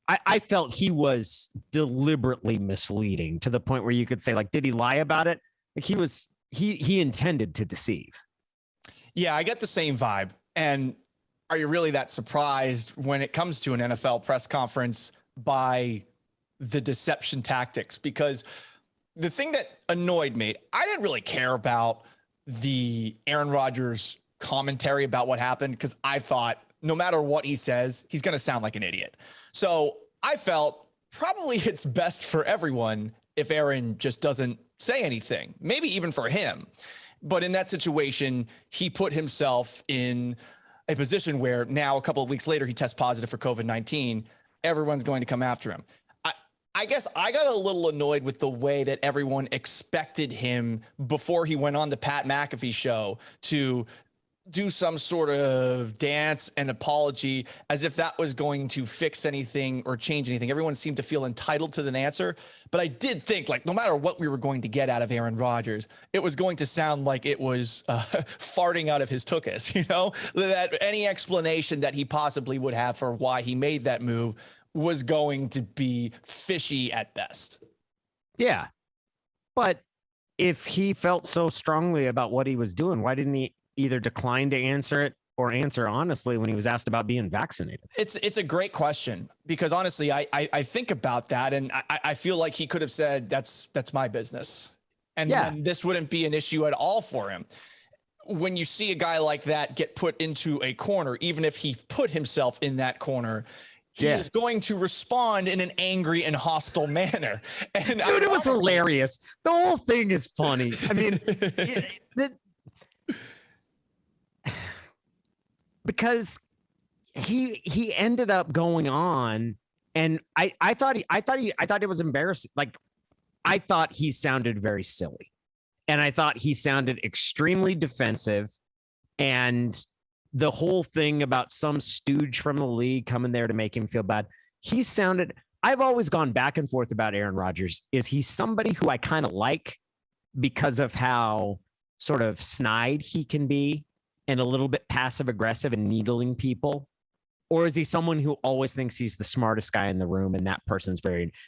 I felt he was deliberately misleading to the point where you could say, like, did he lie about it? Like he intended to deceive. Yeah, I get the same vibe. And are you really that surprised when it comes to an NFL press conference by the deception tactics? Because the thing that annoyed me, I didn't really care about the Aaron Rodgers commentary about what happened, because I thought no matter what he says, he's going to sound like an idiot. So I felt probably it's best for everyone if Aaron just doesn't say anything, maybe even for him. But in that situation, he put himself in a position where now a couple of weeks later, he tests positive for COVID-19. Everyone's going to come after him. I guess I got a little annoyed with the way that everyone expected him before he went on the Pat McAfee show to do some sort of dance and apology as if that was going to fix anything or change anything. Everyone seemed to feel entitled to an answer. But I did think, like, no matter what we were going to get out of Aaron Rodgers, it was going to sound like it was farting out of his tuchus, that any explanation that he possibly would have for why he made that move was going to be fishy at best. Yeah. But if he felt so strongly about what he was doing, why didn't he either decline to answer it or answer honestly when he was asked about being vaccinated? It's a great question, because honestly, I think about that, and I feel like he could have said, that's my business. And then this wouldn't be an issue at all for him. When you see a guy like that get put into a corner, even if he put himself in that corner, he is going to respond in an angry and hostile manner. And dude, it was hilarious. The whole thing is funny. I mean, because he ended up going on, and I thought it was embarrassing. Like, I thought he sounded very silly, and I thought he sounded extremely defensive, and the whole thing about some stooge from the league coming there to make him feel bad. I've always gone back and forth about Aaron Rodgers. Is he somebody who I kind of like because of how sort of snide he can be and a little bit passive aggressive and needling people? Or is he someone who always thinks he's the smartest guy in the room and that person's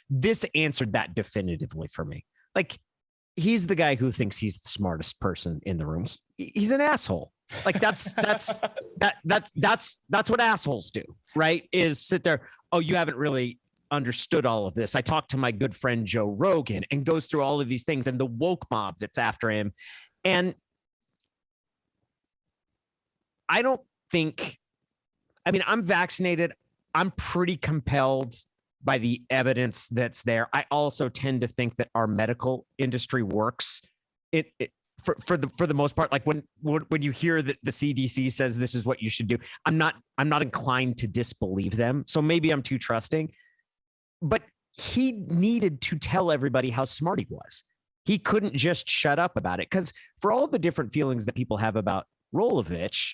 this answered that definitively for me. Like, he's the guy who thinks he's the smartest person in the room. He's an asshole. Like, that's what assholes do, right? Is sit there. Oh, you haven't really understood all of this. I talked to my good friend Joe Rogan, and goes through all of these things and the woke mob that's after him. And I don't think, I mean, I'm vaccinated. I'm pretty compelled by the evidence that's there. I also tend to think that our medical industry works. For the most part, like when you hear that the CDC says this is what you should do, I'm not inclined to disbelieve them. So maybe I'm too trusting, but he needed to tell everybody how smart he was. He couldn't just shut up about it, because for all the different feelings that people have about Rolovich,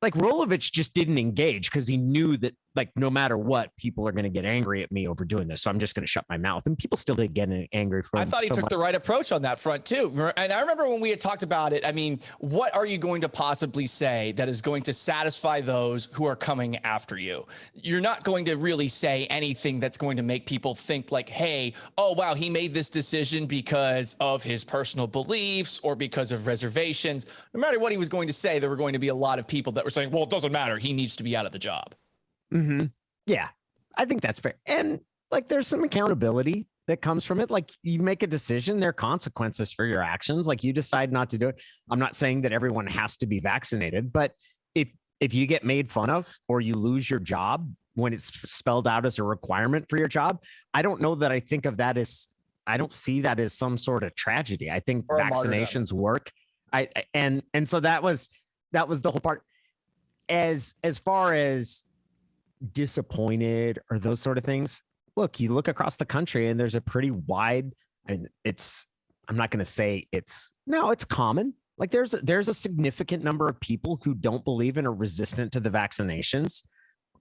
like, Rolovich just didn't engage because he knew that, like, no matter what, people are going to get angry at me over doing this. So I'm just going to shut my mouth. And people still did get angry from I thought he took the right approach on that front too. And I remember when we had talked about it, I mean, what are you going to possibly say that is going to satisfy those who are coming after you? You're not going to really say anything that's going to make people think like, hey, oh, wow, he made this decision because of his personal beliefs or because of reservations. No matter what he was going to say, there were going to be a lot of people that were saying, well, it doesn't matter. He needs to be out of the job. Mm-hmm. Yeah, I think that's fair. And like, there's some accountability that comes from it. Like, you make a decision, there are consequences for your actions. Like, you decide not to do it. I'm not saying that everyone has to be vaccinated, but if you get made fun of or you lose your job when it's spelled out as a requirement for your job, I don't know that I think of that as, I don't see that as some sort of tragedy. I think vaccinations work. And so that was the whole part. As far as disappointed or those sort of things, look, you look across the country and there's a pretty wide, and I'm not going to say it's common. Like, there's a significant number of people who don't believe and are resistant to the vaccinations.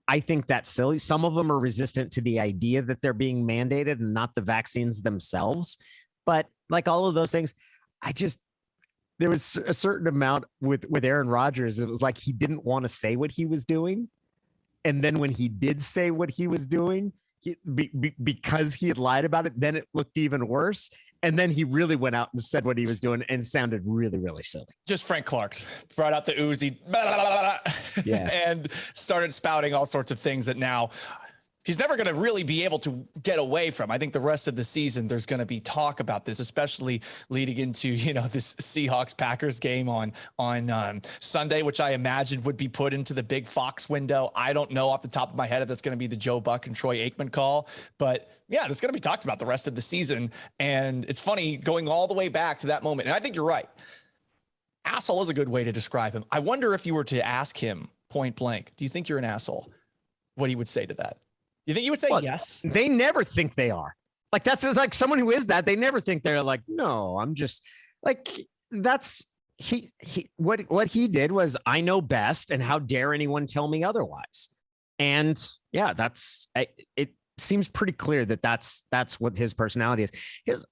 I think that's silly. Some of them are resistant to the idea that they're being mandated and not the vaccines themselves. But like all of those things, there was a certain amount with Aaron Rodgers. It was like he didn't want to say what he was doing. And then when he did say what he was doing, because he had lied about it, then it looked even worse. And then he really went out and said what he was doing and sounded really, really silly. Just Frank Clark brought out the Uzi and started spouting all sorts of things that now he's never going to really be able to get away from. I think the rest of the season, there's going to be talk about this, especially leading into, this Seahawks Packers game on Sunday, which I imagine would be put into the big Fox window. I don't know off the top of my head if that's going to be the Joe Buck and Troy Aikman call, but yeah, there's going to be talked about the rest of the season. And it's funny going all the way back to that moment. And I think you're right. Asshole is a good way to describe him. I wonder if you were to ask him point blank, do you think you're an asshole? What he would say to that. You think you would say yes? They never think they are. Like, that's like someone who is that. They never think they're like, no, I'm just like, that's what he did was, I know best. And how dare anyone tell me otherwise? And yeah, it seems pretty clear that that's what his personality is.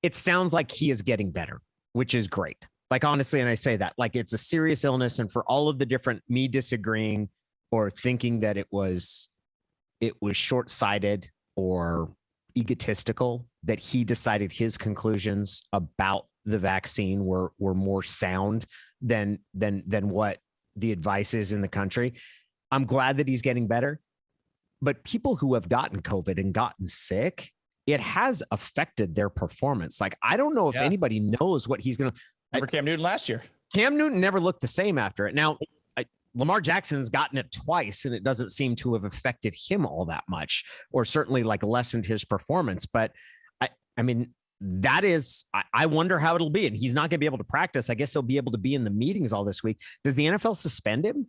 It sounds like he is getting better, which is great. Like, honestly, and I say that, like, it's a serious illness. And for all of the different me disagreeing or thinking that it was short-sighted or egotistical, that he decided his conclusions about the vaccine were more sound than what the advice is in the country. I'm glad that he's getting better. But people who have gotten COVID and gotten sick, it has affected their performance. Like, I don't know if anybody knows what he's going to. Remember Cam Newton last year? Cam Newton never looked the same after it. Now, Lamar Jackson's gotten it twice, and it doesn't seem to have affected him all that much, or certainly like lessened his performance. But I mean, that is, I wonder how it'll be. And he's not going to be able to practice. I guess he'll be able to be in the meetings all this week. Does the NFL suspend him?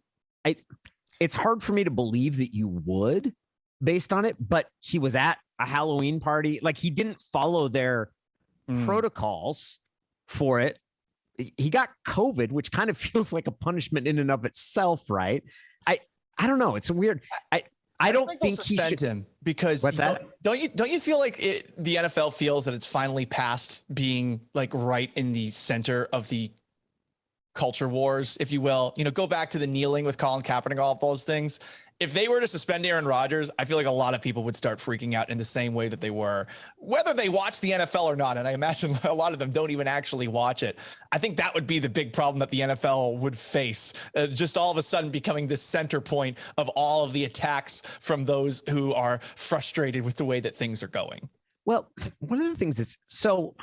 It's hard for me to believe that you would based on it, but he was at a Halloween party. Like, he didn't follow their protocols for it. He got COVID, which kind of feels like a punishment in and of itself, right? I don't know. It's a weird. I don't think he should him, because what's that? Don't you feel like the NFL feels that it's finally past being like right in the center of the culture wars, if you will? Go back to the kneeling with Colin Kaepernick, all of those things. If they were to suspend Aaron Rodgers, I feel like a lot of people would start freaking out in the same way that they were, whether they watch the NFL or not. And I imagine a lot of them don't even actually watch it. I think that would be the big problem that the NFL would face, just all of a sudden becoming the center point of all of the attacks from those who are frustrated with the way that things are going. Well, one of the things is, so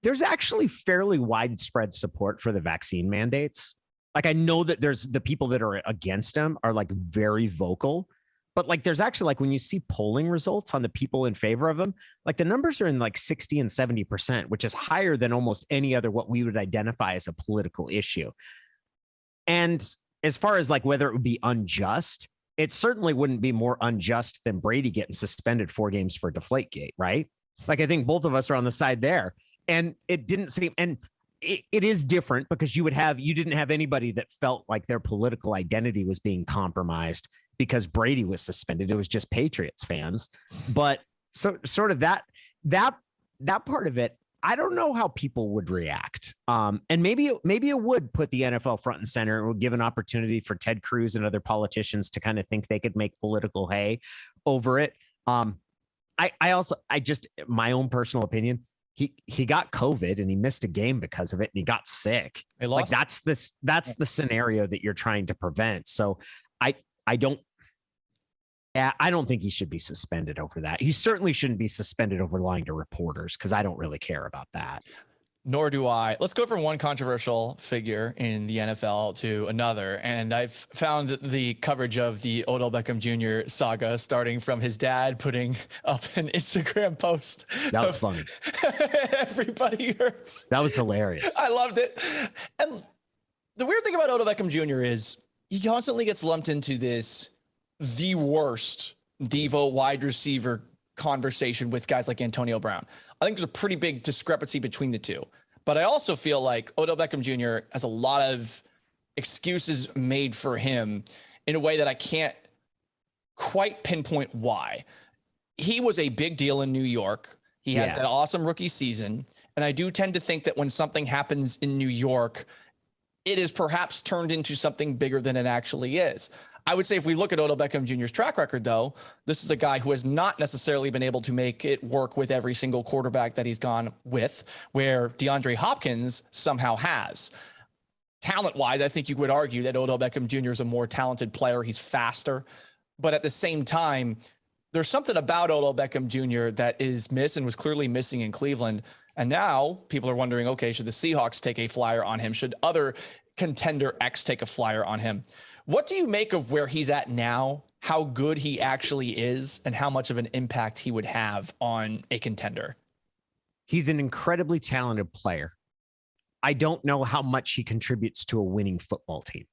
there's actually fairly widespread support for the vaccine mandates. Like, I know that there's the people that are against them are like very vocal, but like, there's actually, like, when you see polling results on the people in favor of them, like the numbers are in like 60 and 70%, which is higher than almost any other, what we would identify as a political issue. And as far as like whether it would be unjust, it certainly wouldn't be more unjust than Brady getting suspended 4 games for Deflategate, right? Like, I think both of us are on the side there, and it didn't seem, and it is different because you didn't have anybody that felt like their political identity was being compromised because Brady was suspended. It was just Patriots fans. But so sort of that part of it, I don't know how people would react. And maybe it would put the NFL front and center and would give an opportunity for Ted Cruz and other politicians to kind of think they could make political hay over it. I just, my own personal opinion, he got COVID and he missed a game because of it, and he got sick. Like, that's the scenario that you're trying to prevent. So I don't think he should be suspended over that. He certainly shouldn't be suspended over lying to reporters, because I don't really care about that. Nor do I. Let's go from one controversial figure in the NFL to another. And I've found the coverage of the Odell Beckham Jr. saga, starting from his dad putting up an Instagram post. That was funny. Everybody hurts. That was hilarious. I loved it. And the weird thing about Odell Beckham Jr. is he constantly gets lumped into the worst Devo wide receiver conversation with guys like Antonio Brown. I think there's a pretty big discrepancy between the two. But I also feel like Odell Beckham Jr. has a lot of excuses made for him in a way that I can't quite pinpoint why. He was a big deal in New York. He has that awesome rookie season. And I do tend to think that when something happens in New York, it is perhaps turned into something bigger than it actually is. I would say if we look at Odell Beckham Jr.'s track record, though, this is a guy who has not necessarily been able to make it work with every single quarterback that he's gone with, where DeAndre Hopkins somehow has. Talent-wise, I think you would argue that Odell Beckham Jr. is a more talented player. He's faster. But at the same time, there's something about Odell Beckham Jr. that is missing, was clearly missing in Cleveland. And now people are wondering, okay, should the Seahawks take a flyer on him? Should other contender X take a flyer on him? What do you make of where he's at now, how good he actually is, and how much of an impact he would have on a contender? He's an incredibly talented player. I don't know how much he contributes to a winning football team.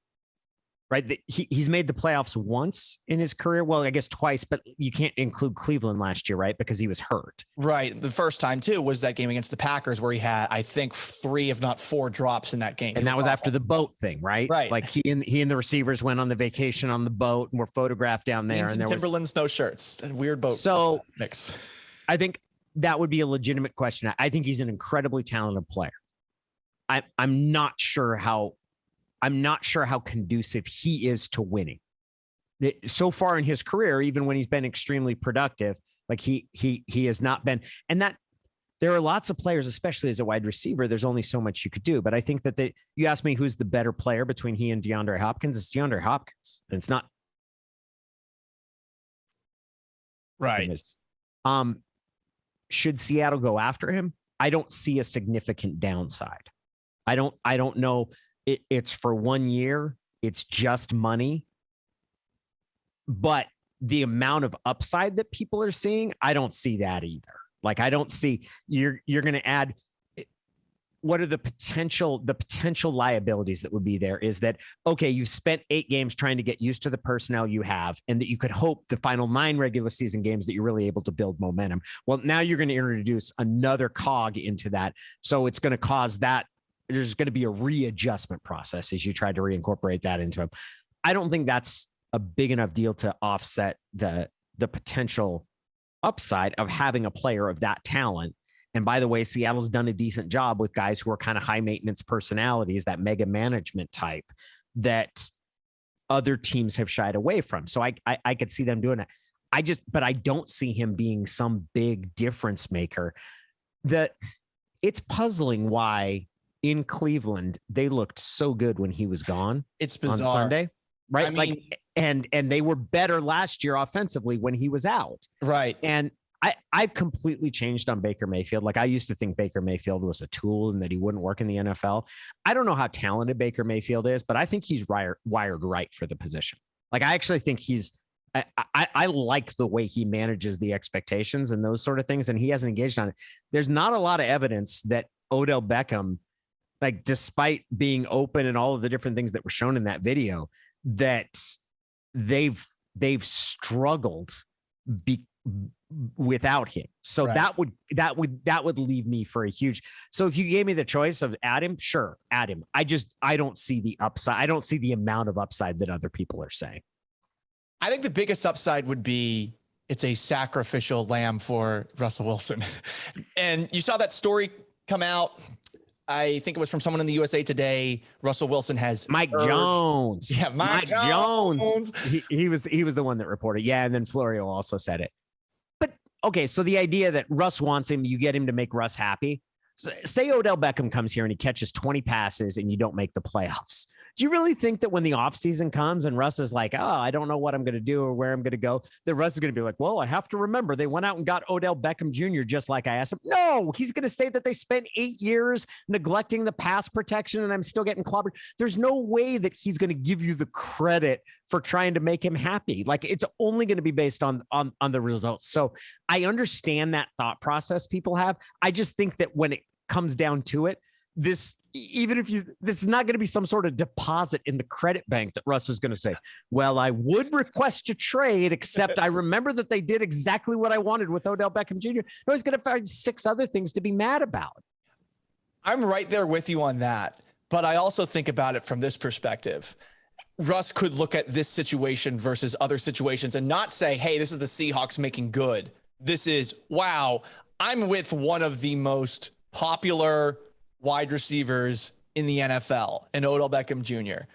Right. He's made the playoffs once in his career. Well, I guess twice, but you can't include Cleveland last year, right? Because he was hurt. Right. The first time, too, was that game against the Packers where he had, I think, 3, if not 4 drops in that game. And that was after the boat thing, right? Right. Like he and the receivers went on the vacation on the boat and were photographed down there. And there was Timberland snow shirts and weird boat mix. I think that would be a legitimate question. I think he's an incredibly talented player. I'm not sure how conducive he is to winning. So far in his career, even when he's been extremely productive, like he has not been. And that there are lots of players, especially as a wide receiver, there's only so much you could do. But I think that you ask me who's the better player between he and DeAndre Hopkins, it's DeAndre Hopkins. And it's not. Right. Should Seattle go after him? I don't see a significant downside. I don't know. It's for 1 year. It's just money. But the amount of upside that people are seeing, I don't see that either. Like, I don't see you're going to add. What are the potential liabilities that would be there is that, okay, you've spent 8 games trying to get used to the personnel you have, and that you could hope the final 9 regular season games that you're really able to build momentum. Well, now you're going to introduce another cog into that. So it's going to cause that. There's going to be a readjustment process as you try to reincorporate that into him. I don't think that's a big enough deal to offset the potential upside of having a player of that talent. And by the way, Seattle's done a decent job with guys who are kind of high maintenance personalities, that mega management type that other teams have shied away from. So I could see them doing it. But I don't see him being some big difference maker. That it's puzzling why in Cleveland they looked so good when he was gone. It's bizarre. On Sunday, right? I mean, and they were better last year offensively when he was out. Right. And I've completely changed on Baker Mayfield. Like, I used to think Baker Mayfield was a tool and that he wouldn't work in the NFL. I don't know how talented Baker Mayfield is, but I think he's wired right for the position. Like, I actually think I like the way he manages the expectations and those sort of things. And he hasn't engaged on it. There's not a lot of evidence that Odell Beckham, like, despite being open and all of the different things that were shown in that video, that they've struggled without him. So right. that would leave me for a huge. So if you gave me the choice of add him, sure, add him. I don't see the upside. I don't see the amount of upside that other people are saying. I think the biggest upside would be it's a sacrificial lamb for Russell Wilson. And you saw that story come out. I think it was from someone in the USA Today. Russell Wilson has Mike Jones. Yeah, Mike Jones. He was the one that reported. Yeah, and then Florio also said it. But okay, so the idea that Russ wants him, you get him to make Russ happy. So, say Odell Beckham comes here and he catches 20 passes and you don't make the playoffs. Do you really think that when the offseason comes and Russ is like, oh, I don't know what I'm going to do or where I'm going to go, that Russ is going to be like, well, I have to remember they went out and got Odell Beckham Jr. just like I asked him? No, he's going to say that they spent 8 years neglecting the pass protection and I'm still getting clobbered. There's no way that he's going to give you the credit for trying to make him happy. Like, it's only going to be based on the results. So I understand that thought process people have. I just think that when it comes down to it, this is not going to be some sort of deposit in the credit bank that Russ is going to say, well, I would request a trade, except I remember that they did exactly what I wanted with Odell Beckham Jr. No, he's going to find 6 other things to be mad about. I'm right there with you on that. But I also think about it from this perspective. Russ could look at this situation versus other situations and not say, hey, this is the Seahawks making good. This is, wow, I'm with one of the most popular wide receivers in the NFL, and Odell Beckham Jr.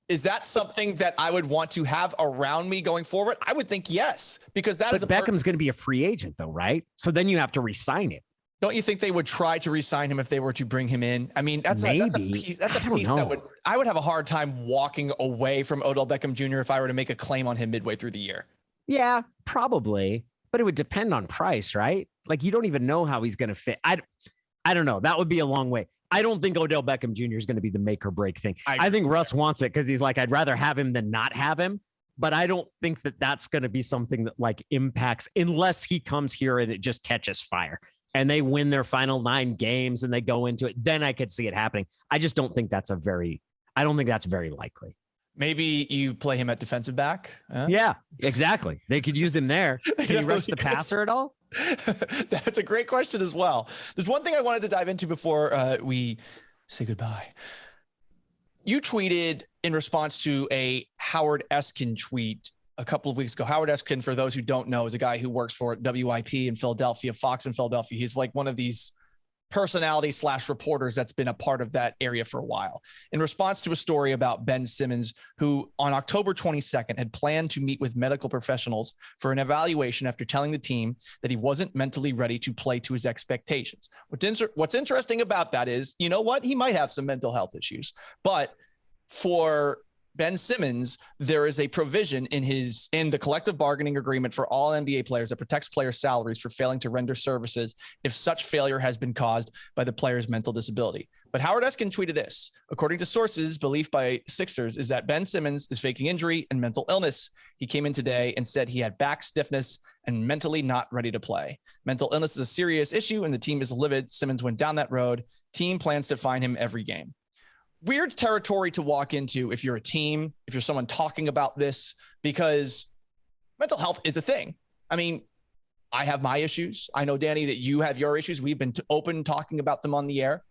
Is that something that I would want to have around me going forward? I would think yes, because that is Beckham's going to be a free agent though, right? So then you have to re-sign it. Don't you think they would try to re-sign him if they were to bring him in? I mean, that's a piece that I would have a hard time walking away from Odell Beckham Jr. if I were to make a claim on him midway through the year. Yeah, probably, but it would depend on price, right? Like you don't even know how he's going to fit. I don't know. That would be a long way. I don't think Odell Beckham Jr. is going to be the make or break thing. I think Russ wants it because he's like, I'd rather have him than not have him. But I don't think that that's going to be something that like impacts unless he comes here and it just catches fire and they win their final 9 games and they go into it. Then I could see it happening. I just don't think that's very likely. Maybe you play him at defensive back. Yeah, exactly. They could use him there. Can he rush the passer at all? That's a great question as well. There's one thing I wanted to dive into before we say goodbye. You tweeted in response to a Howard Eskin tweet a couple of weeks ago. Howard Eskin, for those who don't know, is a guy who works for WIP in Philadelphia, Fox in Philadelphia. He's like one of these personality/reporters that's been a part of that area for a while. In response to a story about Ben Simmons, who on October 22nd had planned to meet with medical professionals for an evaluation after telling the team that he wasn't mentally ready to play to his expectations. What's interesting about that is, you know what? He might have some mental health issues, but for Ben Simmons, there is a provision in the collective bargaining agreement for all NBA players that protects players' salaries for failing to render services if such failure has been caused by the player's mental disability. But Howard Eskin tweeted this. According to sources, belief by Sixers is that Ben Simmons is faking injury and mental illness. He came in today and said he had back stiffness and mentally not ready to play. Mental illness is a serious issue and the team is livid. Simmons went down that road. Team plans to find him every game. Weird territory to walk into if you're a team, if you're someone talking about this, because mental health is a thing. I mean, I have my issues. I know, Danny, that you have your issues. We've been open talking about them on the air.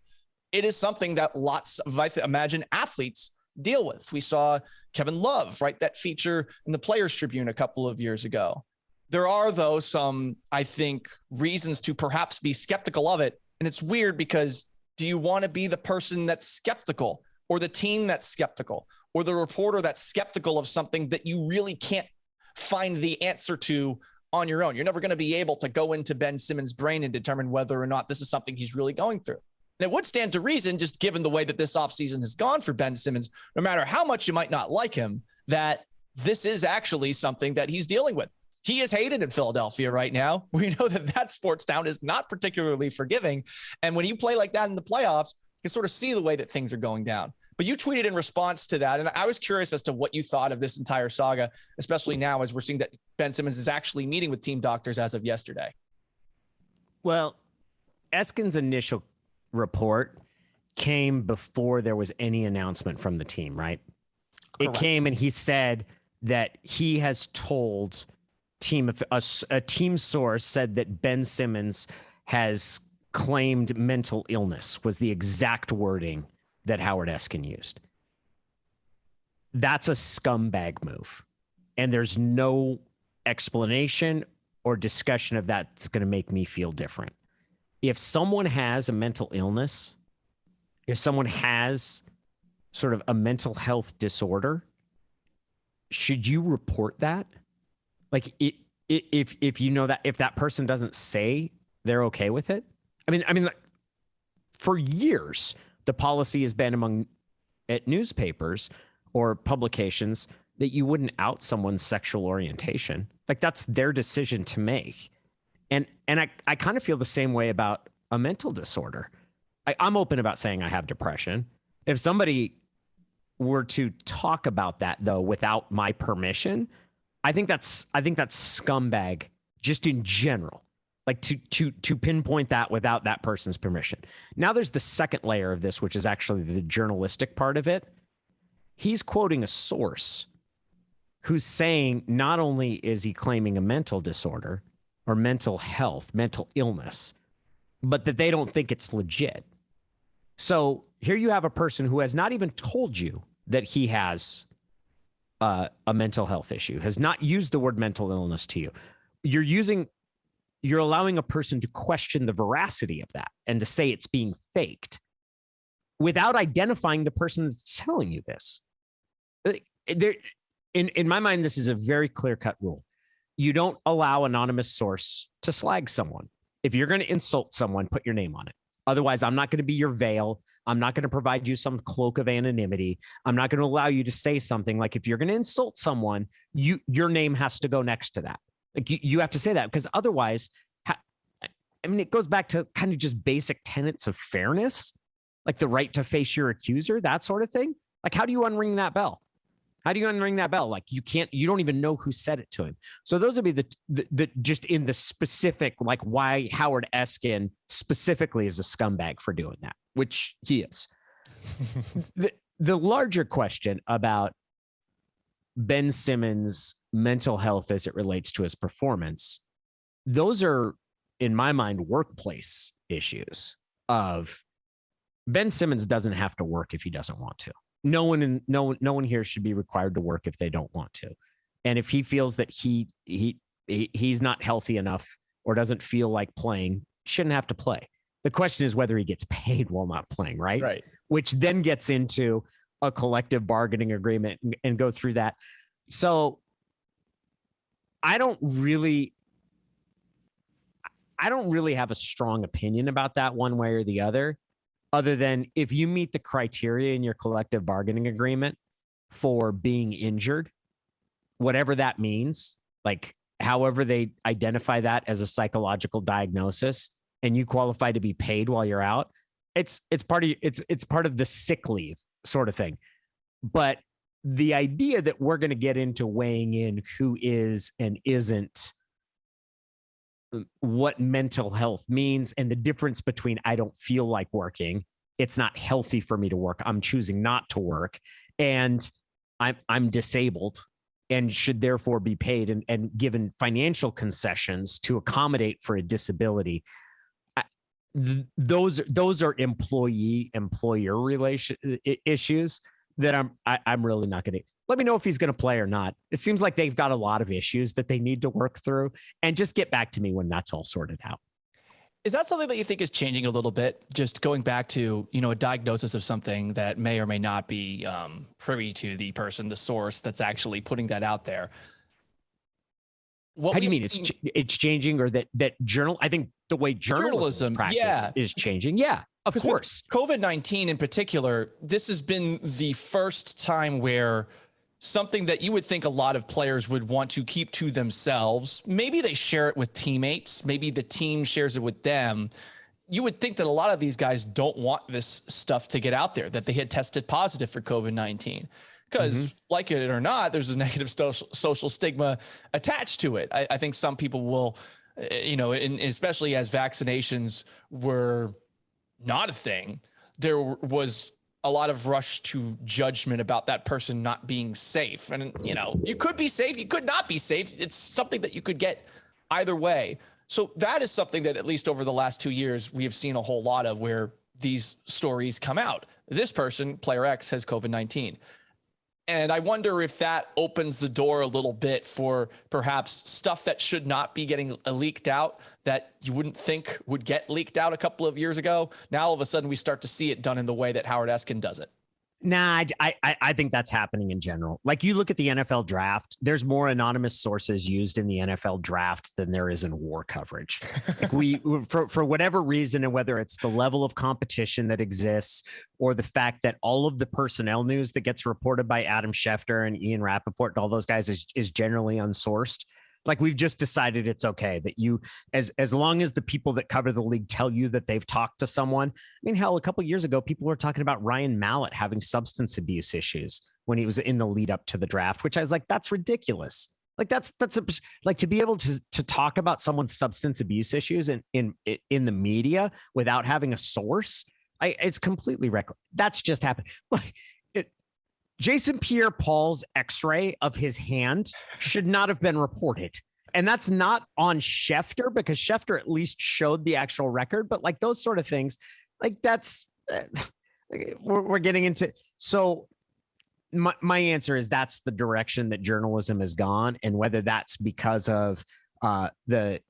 It is something that lots of, I imagine, athletes deal with. We saw Kevin Love write that feature in the Players Tribune a couple of years ago. There are, though, some, I think, reasons to perhaps be skeptical of it. And it's weird because do you want to be the person that's skeptical or the team that's skeptical or the reporter that's skeptical of something that you really can't find the answer to on your own? You're never going to be able to go into Ben Simmons' brain and determine whether or not this is something he's really going through. And it would stand to reason, just given the way that this offseason has gone for Ben Simmons, no matter how much you might not like him, that this is actually something that he's dealing with. He is hated in Philadelphia right now. We know that sports town is not particularly forgiving. And when you play like that in the playoffs, you can sort of see the way that things are going down. But you tweeted in response to that. And I was curious as to what you thought of this entire saga, especially now as we're seeing that Ben Simmons is actually meeting with team doctors as of yesterday. Well, Eskin's initial report came before there was any announcement from the team, right? Correct. It came and he said that he has told a team source said that Ben Simmons has claimed mental illness was the exact wording that Howard Eskin used. That's a scumbag move. And there's no explanation or discussion of that that's going to make me feel different. If someone has a mental illness, if someone has sort of a mental health disorder, should you report that? Like if you know that, if that person doesn't say they're okay with it, I mean, like, for years, the policy has been at newspapers or publications that you wouldn't out someone's sexual orientation. Like that's their decision to make. And I kind of feel the same way about a mental disorder. I'm open about saying I have depression. If somebody were to talk about that though, without my permission, I think that's scumbag just in general, like to pinpoint that without that person's permission. Now there's the second layer of this, which is actually the journalistic part of it. He's quoting a source who's saying not only is he claiming a mental disorder or mental health, mental illness, but that they don't think it's legit. So here you have a person who has not even told you that he has a mental health issue, has not used the word mental illness to you, you're allowing a person to question the veracity of that and to say it's being faked without identifying the person that's telling you this. In my mind, this is a very clear-cut rule. You don't allow anonymous source to slag someone. If you're going to insult someone, put your name on it. Otherwise, I'm not going to be your veil. I'm not going to provide you some cloak of anonymity. I'm not going to allow you to say something like, if you're going to insult someone, your name has to go next to that. Like you have to say that, because otherwise, it goes back to kind of just basic tenets of fairness, like the right to face your accuser, that sort of thing. Like, how do you unring that bell? How do you unring that bell? Like, you don't even know who said it to him. So those would be the just in the specific, like why Howard Eskin specifically is a scumbag for doing that, which he is. The larger question about Ben Simmons' mental health as it relates to his performance, those are, in my mind, workplace issues of Ben Simmons doesn't have to work if he doesn't want to. No one here should be required to work if they don't want to. And if he feels that he's not healthy enough or doesn't feel like playing, shouldn't have to play. The question is whether he gets paid while not playing, right? Right. Which Which then gets into a collective bargaining agreement and go through that. So I don't really have a strong opinion about that one way or the other than if you meet the criteria in your collective bargaining agreement for being injured, whatever that means, like however they identify that as a psychological diagnosis, and you qualify to be paid while you're out, it's part of the sick leave sort of thing. But the idea that we're going to get into weighing in who is and isn't, what mental health means, and the difference between I don't feel like working, it's not healthy for me to work, I'm choosing not to work, and I'm disabled and should therefore be paid and given financial concessions to accommodate for a disability. Those are employee-employer relation issues that I'm really not going to. Let me know if he's going to play or not. It seems like they've got a lot of issues that they need to work through, and just get back to me when that's all sorted out. Is that something that you think is changing a little bit? Just going back to, a diagnosis of something that may or may not be privy to the person, the source that's actually putting that out there. How do you mean it's changing, or that journal? I think the way journalism practice is changing. Yeah, of course. COVID-19 in particular, this has been the first time where something that you would think a lot of players would want to keep to themselves, maybe they share it with teammates, maybe the team shares it with them. You would think that a lot of these guys don't want this stuff to get out there, that they had tested positive for COVID-19. Because like it or not, there's a negative social stigma attached to it. I think some people will, especially as vaccinations were not a thing, there was a lot of rush to judgment about that person not being safe. And, you could be safe, you could not be safe. It's something that you could get either way. So that is something that at least over the last 2 years, we have seen a whole lot of, where these stories come out. This person, player X, has COVID-19. And I wonder if that opens the door a little bit for perhaps stuff that should not be getting leaked out, that you wouldn't think would get leaked out a couple of years ago. Now, all of a sudden, we start to see it done in the way that Howard Eskin does it. Nah, I think that's happening in general. Like, you look at the NFL draft, there's more anonymous sources used in the NFL draft than there is in war coverage. Like, for whatever reason, and whether it's the level of competition that exists or the fact that all of the personnel news that gets reported by Adam Schefter and Ian Rappaport and all those guys is generally unsourced. Like, we've just decided it's okay that you, as long as the people that cover the league tell you that they've talked to someone. I mean, hell, a couple of years ago, people were talking about Ryan Mallett having substance abuse issues when he was in the lead up to the draft, which I was like, that's ridiculous. Like, like, to be able to talk about someone's substance abuse issues in the media without having a source, it's completely reckless. That's just happened. Like, Jason Pierre-Paul's x-ray of his hand should not have been reported. And that's not on Schefter, because Schefter at least showed the actual record. But like, those sort of things, like, that's we're getting into. So my answer is that's the direction that journalism has gone. And whether that's because of the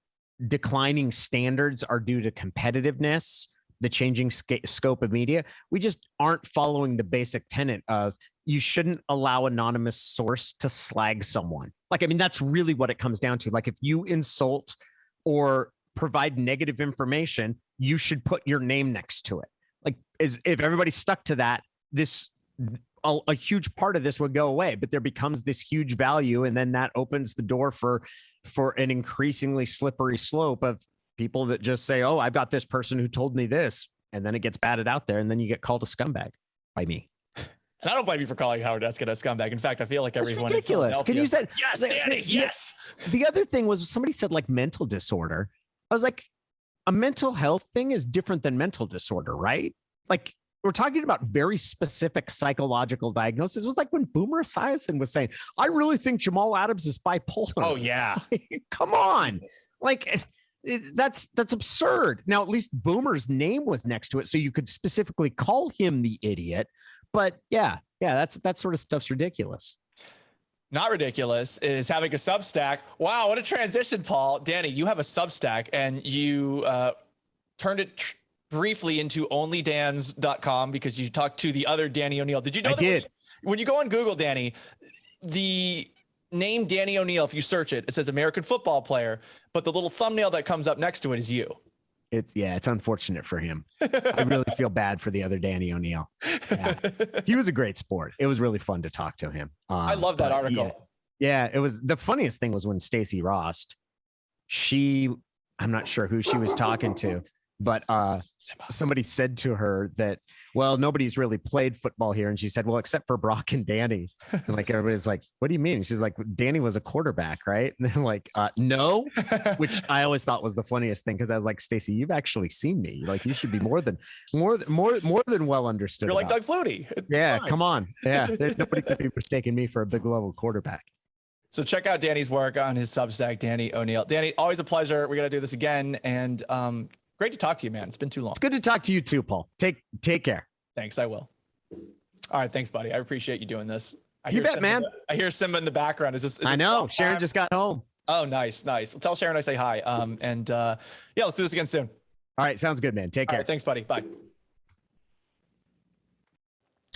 declining standards are due to competitiveness, the changing scope of media, we just aren't following the basic tenet of you shouldn't allow anonymous source to slag someone. Like, I mean, that's really what it comes down to. Like, if you insult or provide negative information, you should put your name next to it. Like, if everybody stuck to that, a huge part of this would go away, but there becomes this huge value. And then that opens the door for an increasingly slippery slope of people that just say, oh, I've got this person who told me this. And then it gets batted out there. And then you get called a scumbag by me. And I don't blame you for calling Howard Eskin a scumbag. In fact, I feel like everyone. It's ridiculous. Can you say yes, Danny? Yes. The other thing was somebody said like mental disorder. I was like, a mental health thing is different than mental disorder, right? Like, we're talking about very specific psychological diagnosis. It was like when Boomer Esiason was saying, I really think Jamal Adams is bipolar. Oh, yeah. Come on. Like, that's absurd. Now, at least Boomer's name was next to it, so you could specifically call him the idiot. But yeah, that sort of stuff's ridiculous. Not ridiculous is having a Substack. Wow, what a transition, Paul. Danny, you have a Substack, and you turned it briefly into onlydans.com because you talked to the other Danny O'Neill. Did you know I that did. When you go on Google, Danny, the name Danny O'Neill, if you search it, it says American football player, but the little thumbnail that comes up next to it is you. It's unfortunate for him. I really feel bad for the other Danny O'Neill. Yeah. He was a great sport. It was really fun to talk to him. I love that article. Yeah, it was. The funniest thing was when Stacey Rost, I'm not sure who she was talking to, but somebody said to her that, well, nobody's really played football here. And she said, well, except for Brock and Danny. And like, everybody's like, what do you mean? And she's like, Danny was a quarterback, right? And they're like, no, which I always thought was the funniest thing. Cause I was like, Stacey, you've actually seen me. Like, you should be more than well understood. You're like Doug Flutie. Yeah. Come on. Yeah. Nobody could be mistaking me for a big level quarterback. So check out Danny's work on his Substack, Danny O'Neill. Danny, always a pleasure. We got to do this again. And, great to talk to you, man. It's been too long. It's good to talk to you too, Paul. Take care. Thanks. I will. All right. Thanks, buddy. I appreciate you doing this. You bet, man. I hear Simba in the background. Is this I know. Sharon just got home. Oh, nice. Well, tell Sharon I say hi. Yeah, let's do this again soon. All right. Sounds good, man. Take care. All right, thanks, buddy. Bye.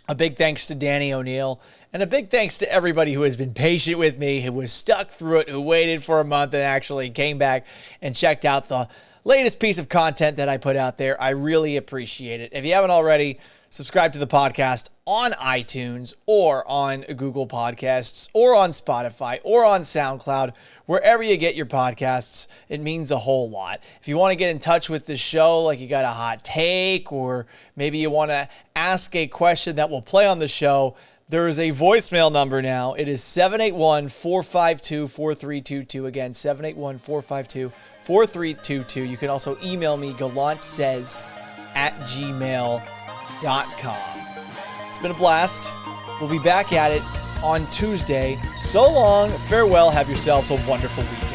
A big thanks to Danny O'Neill, and a big thanks to everybody who has been patient with me, who was stuck through it, who waited for a month and actually came back and checked out the latest piece of content that I put out there. I really appreciate it. If you haven't already, subscribe to the podcast on iTunes or on Google Podcasts or on Spotify or on SoundCloud, wherever you get your podcasts. It means a whole lot. If you want to get in touch with the show, like you got a hot take, or maybe you want to ask a question that will play on the show, there is a voicemail number now. It is 781-452-4322. Again, 781-452-4322. You can also email me, gallantsays@gmail.com. It's been a blast. We'll be back at it on Tuesday. So long, farewell, have yourselves a wonderful weekend.